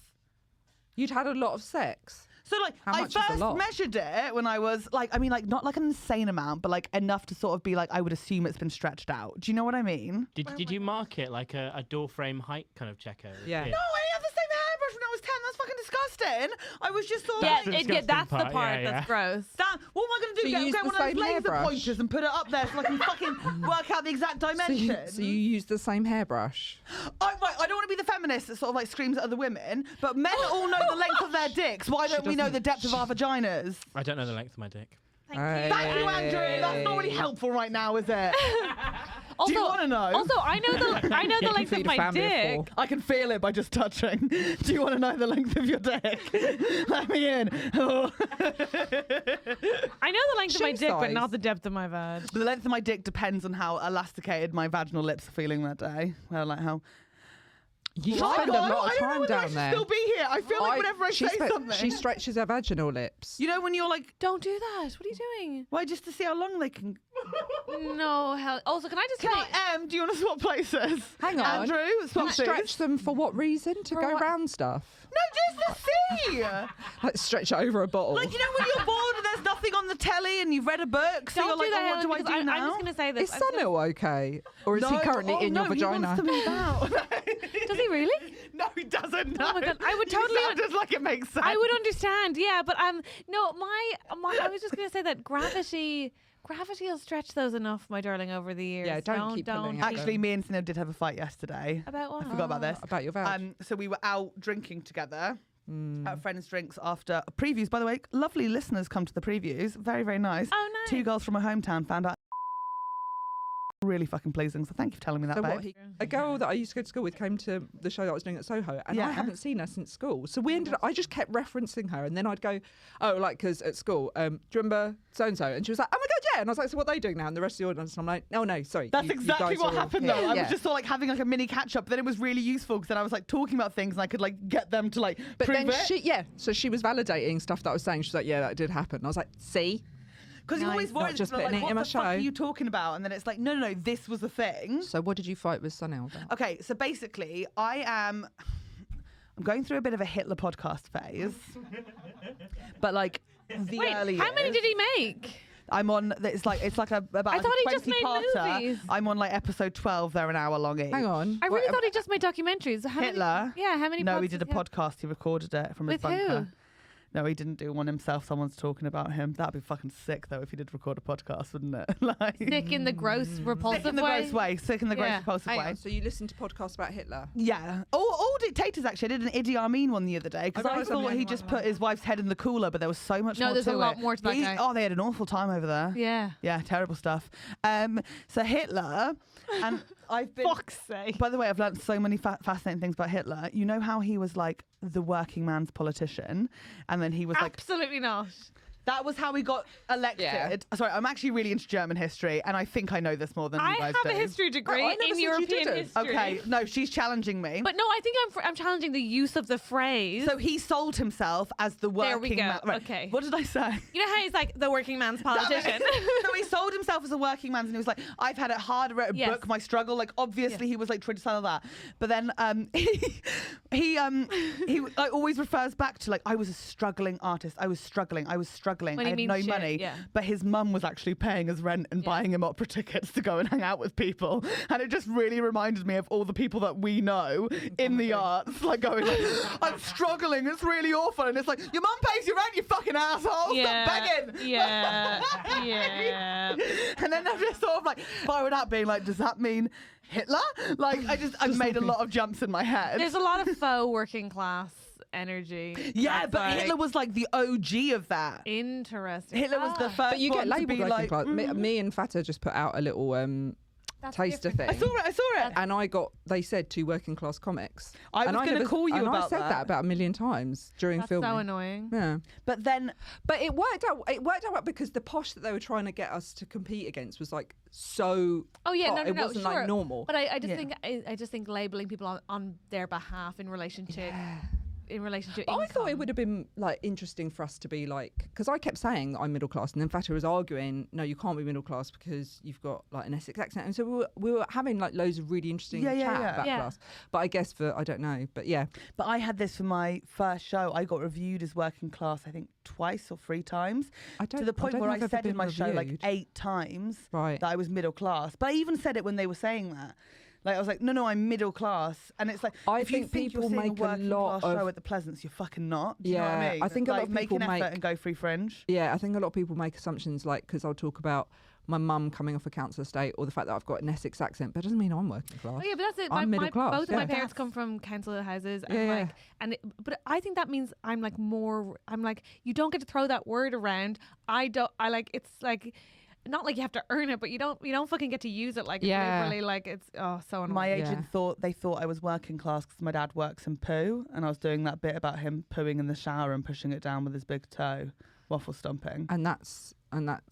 You'd had a lot of sex.
So like
How
I
much is a
first
lot?
measured it when I was like, I mean, like not like an insane amount, but like enough to sort of be like, I would assume it's been stretched out. Do you know what I mean?
Did you mark it like a door frame height kind of checker?
Yeah.
No, I had the same hairbrush when I was 10. That's fucking disgusting. I was just sort of
Yeah,
That's the
that's the
disgusting
part
part, yeah,
that's gross.
that, what am I going to
So
do?
you
Get
used
one
the
of those
same
laser
hairbrush?
pointers and put it up there so I can fucking work out the exact dimension.
So you used the same hairbrush.
I don't want to be the feminist that sort of like screams at other women, but men all know the length of their dicks. Why don't we know the depth of our vaginas?
I don't know the length of my dick.
Thank
Thank you, Andrew. That's not really helpful right now, is it?
Also,
Do you want to know?
Also, I know the length of
Feed a
my
family of
dick.
4.
I can feel it by just touching. Do you want to know the length of your dick? Let me in. Oh.
I know the length of my
Shoe
dick, but
size.
not the depth of my vag.
The length of my dick depends on how elasticated my vaginal lips are feeling that day. Well, like how.
You
Oh my
spend a
God,
lot
I
of
don't know
time
whether I
down
should
there.
still be here. I feel like whenever I say something,
she stretches her vaginal lips.
you know, when you're like,
Don't do that. What are you doing?
why, just to see how long they can.
No, hell. Also, can I just say?
Do you want to swap places?
Hang on.
Andrew, swap
You stretch
seats.
them for what reason? To
For
go
what?
round stuff?
No, just to see.
Like stretch it over a bottle.
Like, you know, when you're bored and there's nothing on the telly and you've read a book, so
Don't
you're
do
like,
that,
oh, what
Helen,
do I
because
do now?
I'm just going to say this.
Is Sunil okay? Or is he currently in your vagina?
He wants to move out.
Does he really?
No, he doesn't. No.
Oh my God, I would
You
totally-
sounded like it makes sense.
I would understand, yeah, but no, my I was just gonna say that gravity will stretch those enough, my darling, over the years.
Yeah, don't keep pulling it.
Actually, me and Sino did have a fight yesterday.
About what?
I forgot about this.
About your vag.
So we were out drinking together at friends' drinks after previews. By the way, lovely listeners come to the previews. Very, very nice.
Oh, nice.
2 girls from my hometown found out. Really fucking pleasing. So thank you for telling me that,
So
babe.
a girl that I used to go to school with came to the show that I was doing at Soho, and
Yeah.
I haven't seen her since school. So we ended up, I just kept referencing her, and then I'd go, oh, like, because at school, do you remember so-and-so? And she was like, oh my God, yeah. And I was like, so what are they doing now? And the rest of the audience, and I'm like, oh, no, sorry.
That's
you
exactly
guys
what
are all
happened,
here."
though. I
Yeah.
was just sort of like having like a mini catch up. Then it was really useful because then I was like talking about things and I could like get them to like
But
prove
then
it.
so she was validating stuff that I was saying. She was like, yeah, that did happen. And I was like, see?
Because you're always
not
worried,
just
like,
putting it
what
in
the
my
fuck
show.
are you talking about? And then it's like, no, this was the thing.
So what did you fight with Sunil about?
Okay, so basically, I'm going through a bit of a Hitler podcast phase, but like the
Wait,
early
how many
years.
did he make?
I'm on. It's like about.
I
a
thought he just made
20-parter.
movies.
I'm on like episode 12. They're an hour long each.
Hang on.
I really thought he just made documentaries. So how
Hitler.
Many, yeah, how many?
No,
pods
he did a
does he have?
podcast. He recorded it from his
With
bunker.
who?
No, he didn't do one himself. Someone's talking about him. That'd be fucking sick, though, if he did record a podcast, wouldn't it? Like,
Sick in the gross, repulsive
sick in the
way.
gross way. Sick in the gross,
Yeah.
repulsive
Hang
way.
on, so you listened to podcasts about Hitler?
Yeah. All dictators, actually. I did an Idi Amin one the other day because
I
I
realised I'm the
thought
only
he
one
just
that
put his wife's head in the cooler, but there was so much
No,
more
there's
to
a lot
it.
more to that guy.
Oh, they had an awful time over there.
Yeah.
Yeah, terrible stuff. So Hitler, and I've been...
Fuck's sake.
By the way, I've learned so many fascinating things about Hitler. You know how he was like the working man's politician? And then he was like...
Absolutely not.
That was how he got elected.
Yeah.
Sorry, I'm actually really into German history, and I think I know this more than
I
you guys
have
do.
a history degree
I never said
in
you
European
didn't.
history.
Okay, no, she's challenging me.
But no, I think I'm challenging the use of the phrase.
So he sold himself as the working
There we go.
man. Right.
Okay.
What did I say?
You know how he's like the working man's politician?
So he sold himself as a working man, and he was like, "I've had it hard. I wrote a
Yes.
book, my struggle." Like, obviously,
Yes.
he was like trying to sell that. But then he like, always refers back to like, "I was a struggling artist. I was struggling.
When
I
he
had
means
no
shit,
money."
yeah.
But his mum was actually paying his rent and
Yeah.
buying him opera tickets to go and hang out with people, and it just really reminded me of all the people that we know in the arts, like going, like, "I'm struggling. It's really awful," and it's like, "Your mum pays your rent, you fucking asshole. Stop begging."
Yeah. Yeah.
And then I'm just sort of like firing out, being like, does that mean Hitler? Like, I've made a lot of jumps in my head.
There's a lot of faux working class energy.
Yeah,
That's
but
like
Hitler was like the OG of that.
interesting.
Hitler was the first
But you
one
get
to
labelled
be
working
like,
class. Me and Fata just put out a little
That's
taster
different.
thing.
I saw it.
And they said 2 working class comics.
I
And
was going to
never-
call you
and
about
I said that about a million times during
That's
filming.
so annoying.
Yeah.
But then,
But it worked out. It worked out well because the posh that they were trying to get us to compete against was like so.
Oh yeah,
hot.
no,
It
no,
wasn't
sure.
like normal.
But I just
Yeah.
think I just think labeling people on their behalf in relation to in relation to
But I thought it
income.
would have been like interesting for us to be like, because I kept saying that I'm middle class, and then Fata was arguing, no, you can't be middle class because you've got like an Essex accent, and so we were having like loads of really interesting
Yeah,
chat
yeah, yeah.
about
Yeah.
class. But I guess I don't know, but yeah,
but I had this for my first show. I got reviewed as working class, I think twice or 3 times. To the point
don't
where
know
I
if I've
said
ever
in
been
my show like
reviewed.
8 times
Right.
that I was middle class. But I even said it when they were saying that. Like, I was like, no, I'm middle class. And it's like,
I
if you
think
think
people
you're seeing
make
a
a
working
lot
class show
of-
at the Pleasance, you're fucking not. Do you know what I
Yeah,
mean?
I think a lot
Like,
of
make
people
an effort
make-
and go free fringe.
Yeah, I think a lot of people make assumptions like, because I'll talk about my mum coming off a council estate or the fact that I've got an Essex accent, but it doesn't mean I'm working class.
Oh yeah, but that's it.
I'm middle class,
Both of my
yeah.
parents come from council houses, and
Yeah,
like, but I think that means I'm like more. I'm like, you don't get to throw that word around. I don't. I like. It's like, not like you have to earn it, but you don't fucking get to use it. Like, it's
Yeah.
literally like it's so annoying.
My agent
Yeah.
thought I was working class because my dad works in poo, and I was doing that bit about him pooing in the shower and pushing it down with his big toe, waffle stomping.
And that's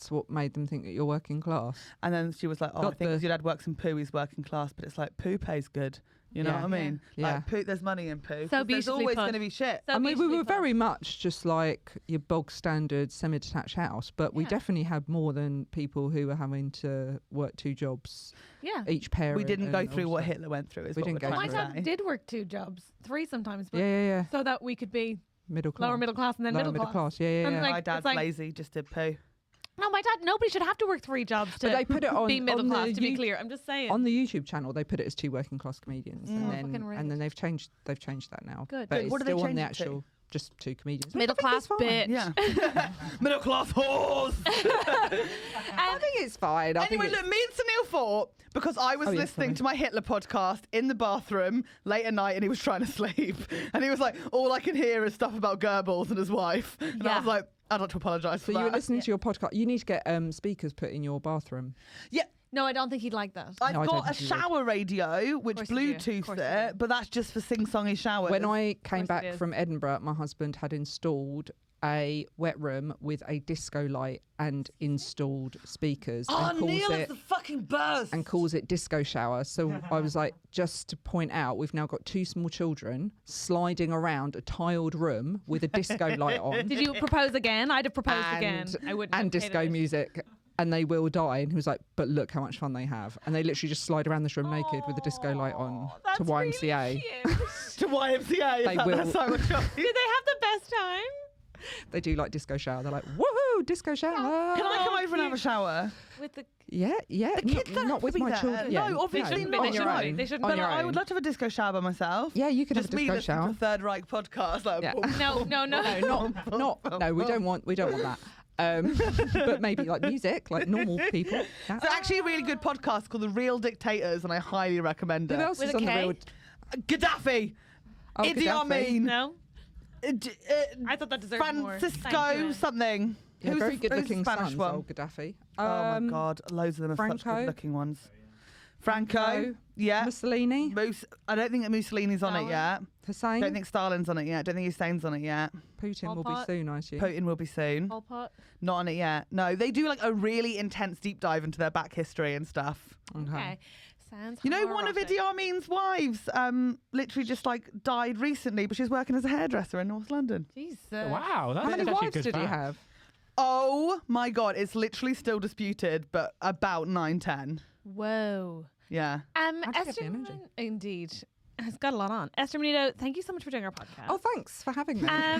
what made them think that you're working class.
And then she was like, "Oh, I
Got
think 'cause
the-
your dad works in poo, he's working class." But it's like, poo pays good. You know
Yeah.
what I mean?
Yeah.
Like, poo, there's money in poo.
So
'cause there's
beautifully
always
put.
going to be shit.
So
I mean, we
beautifully
were
put.
very much just like your bog standard semi-detached house, but we
Yeah.
definitely had more than people who were having to work 2 jobs
Yeah.
each parent.
We didn't go
and
through what
also-
Hitler went through. Is
We
what
didn't
we're
go
trying
My
to
through
dad
say.
did work 2 jobs, 3 sometimes, but
Yeah.
so that we could be
Middle class.
lower middle class and then
Lower
middle class.
Yeah.
And, like,
My
it's
dad's
like-
lazy, just did poo.
No, my dad. Nobody should have to work 3 jobs to
But they put it on
be middle
on
class.
the
To be
you-
clear, I'm just saying.
On the YouTube channel, they put it as 2 working class comedians,
Oh, fucking
and
right.
then they've changed that now.
Good.
But
Good.
it's
What do they
still on
change
the
it to?
actual just 2 comedians.
Middle class bitch.
Yeah. Middle class horse.
I think it's fine. I
Anyway,
think
look, me and Sunil fought because I was
Oh, yeah,
listening
sorry.
to my Hitler podcast in the bathroom late at night and he was trying to sleep. And he was like, all I can hear is stuff about Goebbels and his wife. And I
Yeah.
was like, I'd like to apologise for
so. You were
that.
listening to your podcast. You need to get speakers put in your bathroom.
Yeah,
No, I don't think he'd like that.
I've
No, I don't
got a
think you would.
shower radio which
Course you do.
Bluetooth
Course you
it,
do.
but that's just for sing-songy showers.
When I came
course it
back
is.
from Edinburgh, my husband had installed a wet room with a disco light and installed speakers and calls it disco shower. So I was like, just to point out, we've now got 2 small children sliding around a tiled room with a disco light on
Did you propose again? I'd have proposed
and,
again. I wouldn't.
and
have hated
disco
it.
music. And they will die. And he was like, but look how much fun they have. And they literally just slide around this room naked with a disco light on
That's
to YMCA.
Really cute.
to YMCA.
They will-
So much fun.
Did they have the best time?
They do like disco shower. They're like, woohoo, disco shower.
Can I come over and have a shower?
With the
Yeah.
The kids don't
not
have
with
to be
my
there.
children. Yeah,
No, obviously
But
not.
they
on your
shouldn't
own.
be. They shouldn't
On
be.
your
I
own.
would love to have a disco shower by myself.
Yeah, you can
Just
have a
me
disco
listening
shower.
to a Third Reich podcast. Like,
Yeah.
No.
No, we don't want that. But maybe like music, like normal people. Yeah.
It's actually a really good podcast called The Real Dictators, and I highly recommend
Who
it.
else
With
is
a
on the
K?
real?
Gaddafi,
Oh,
Idi
Gaddafi.
Amin,
No. I thought that deserved more. Thank
Francisco
you.
something.
Yeah,
Who's
very
the,
good
who's the
looking
Spanish
sons,
one?
old Gaddafi.
Oh my God, loads of them are such
Franco?
good looking ones. Franco,
Franco,
yeah.
Mussolini,
I don't think that Mussolini's on it
Stalin?
yet.
Hussein,
Don't think Stalin's on it yet. Don't think Hussein's on it yet.
Putin
Pol
will be
Pot.
soon, I assume.
Putin will be soon.
Pol Pot.
Not on it yet. No, they do like a really intense deep dive into their back history and stuff.
Okay. Sounds.
You know, one of
horrific.
Idi Amin's wives literally just like died recently, but she's working as a hairdresser in North London.
Jesus.
Wow, that's
How many
actually a
wives
good
did he
fact.
have?
Oh my God, it's literally still disputed, but about 9, 10.
Whoa.
Yeah.
How'd you get the
Esther.
energy?
Indeed. It's got a lot on. Esther Manito, thank you so much for doing our podcast.
Oh, thanks for having me.
I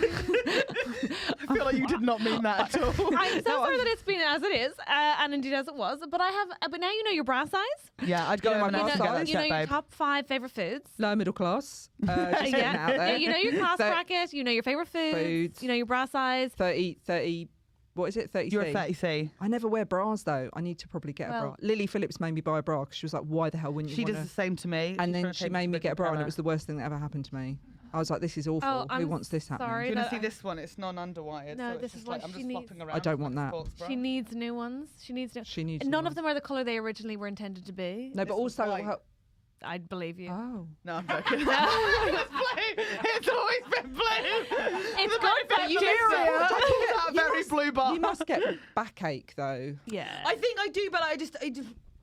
feel like you did not mean that at all.
I'm so sorry that it's been as it is, and indeed as it was. But I have. But now you know your bra size.
Yeah, I'd go
You know
over
my
and
bra
ask to get
size?
that
You know
checked,
your
babe.
top 5 favorite foods.
Lower middle class. Just getting out there.
Yeah, you know your class
So-
bracket. You know your favorite foods.
Foods.
You know your bra size.
30, what is it, 30
You're a 30C.
I never wear bras though. I need to probably get a bra.
Well-
Lily Phillips made me buy a bra because she was like, why the hell wouldn't you
She does
wanna-"
the same to me.
And
She's
then
trying to
she
take
made me
to
get a bra and it
Propeller.
was the worst thing that ever happened to me. I was like, this is awful.
Oh,
Who
I'm
wants this happening?
sorry.
Do you want
that
to see
I-
this one? It's non-underwired.
No,
so
this
it's
is
just
what
like, I'm
she
just
needs.
flopping around.
I don't
like
want
a
that.
sports bra.
She needs new ones. She needs new.
She needs
And none
new
of them are the color they originally were intended to be.
No, but
This one's
also,
white.
I'd believe you.
oh,
No, I'm joking. It's blue. It's always been blue.
It's good for you.
That very
must-
blue bar.
you must get backache though.
Yeah.
I think I do, but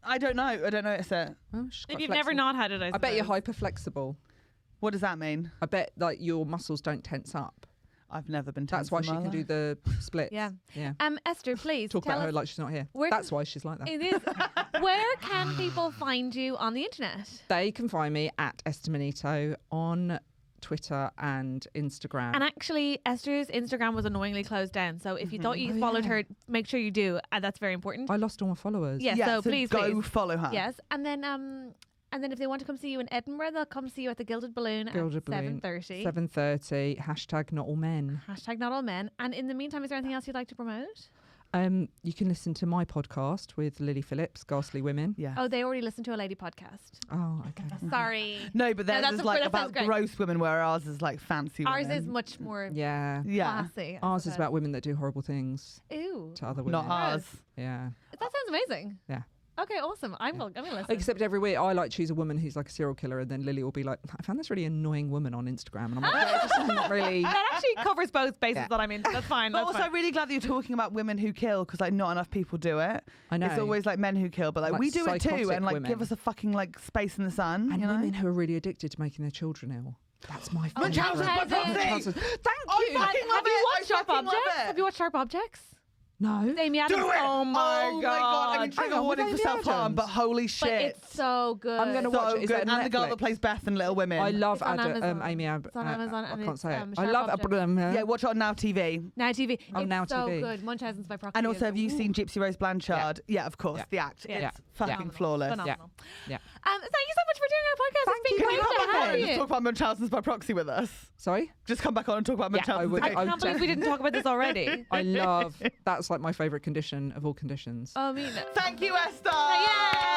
I don't know. I don't notice it.
Oh, she's
if
quite
you've never
flexible.
not had it,
I bet you're hyper flexible.
What does that mean?
I bet like your muscles don't tense up.
I've never been.
That's
tense
why
in
she
my
can do
life.
the splits.
Yeah.
Yeah.
Esther, please
Talk
tell
about her
us.
like she's not here.
where
That's
can-
why she's like that.
It is. Where can people find you on the internet?
They can find me at Esther Manito on Twitter and Instagram.
And actually, Esther's Instagram was annoyingly closed down. So if you thought you
Oh,
followed
yeah.
her, make sure you do. That's very important.
I lost all my followers.
Yes,
Yeah,
so please,
go
please.
follow her.
Yes, and then if they want to come see you in Edinburgh, they'll come see you at the Gilded Balloon
Gilded
at
Balloon,
7:30.
7:30. Hashtag not all men.
Hashtag not all men. And in the meantime, is there anything else you'd like to promote?
You can listen to my podcast with Lily Phillips, Ghastly Women.
Yeah.
Oh, they already listened to a lady podcast.
Oh, okay.
Sorry.
No, but theirs
that's
is
a-
like
that sounds
about
great.
gross women, where ours is like fancy
Ours
women.
is much more
Yeah.
Yeah.
classy. I
Ours is
suppose.
about women that do horrible things
Ew.
to other women.
Not ours.
Yeah.
That sounds amazing.
Yeah.
Okay, awesome. I'm gonna listen.
Except every week I like choose a woman who's like a serial killer, and then Lily will be like, I found this really annoying woman on Instagram, and I'm like, yeah, it just isn't really.
That actually covers both bases that I'm into. That's fine.
But
That's
also,
fine.
I'm really glad that you're talking about women who kill because like not enough people do it.
I know.
It's always like men who kill, but like
Like
we do it too,
psychotic
and like
women.
give us a fucking like space in the sun.
And
you know?
women who are really addicted to making their children ill. That's my favourite.
Munchausen by proxy!
Munchausen. Thank
I
you.
fucking love
Have you
it.
watched
I
Sharp
fucking love
Objects?
it.
Have you watched Sharp Objects?
No.
Amy Adams.
Do it!
Oh my god.
I mean, trigger
Hang on,
warning
with
for
Amy
self-harm,
Adams?
but holy
But
shit.
it's so good.
I'm gonna watch
so
it. Is
good.
that on
And the girl
Netflix?
that plays Beth in Little Women.
I love
It's on Amazon.
Amy
It's on Amazon
I
and
can't
it's,
say it. I
Sharp
love
Objects.
Yeah, watch it on Now TV.
Now TV.
Oh,
It's
Now
so
TV.
good. Munchausen's by proxy.
And also,
is-
have you seen Gypsy Rose Blanchard? Yeah, of course.
Yeah.
The act.
Yeah.
It's
Yeah.
fucking
Phenomenal.
flawless.
Phenomenal.
Yeah.
Thank you so much for doing our podcast.
Thank
It's
you.
been
Can you
great
come
to
back
have
on?
you.
Just talk about Munchausen's by proxy with us.
Sorry?
Just come back on and talk about
Yeah,
Munchausen's.
I would-
I
again.
can't believe we didn't talk about this already.
I love. That's like my favourite condition of all conditions.
I mean,
Thank you, Esther.
Yay!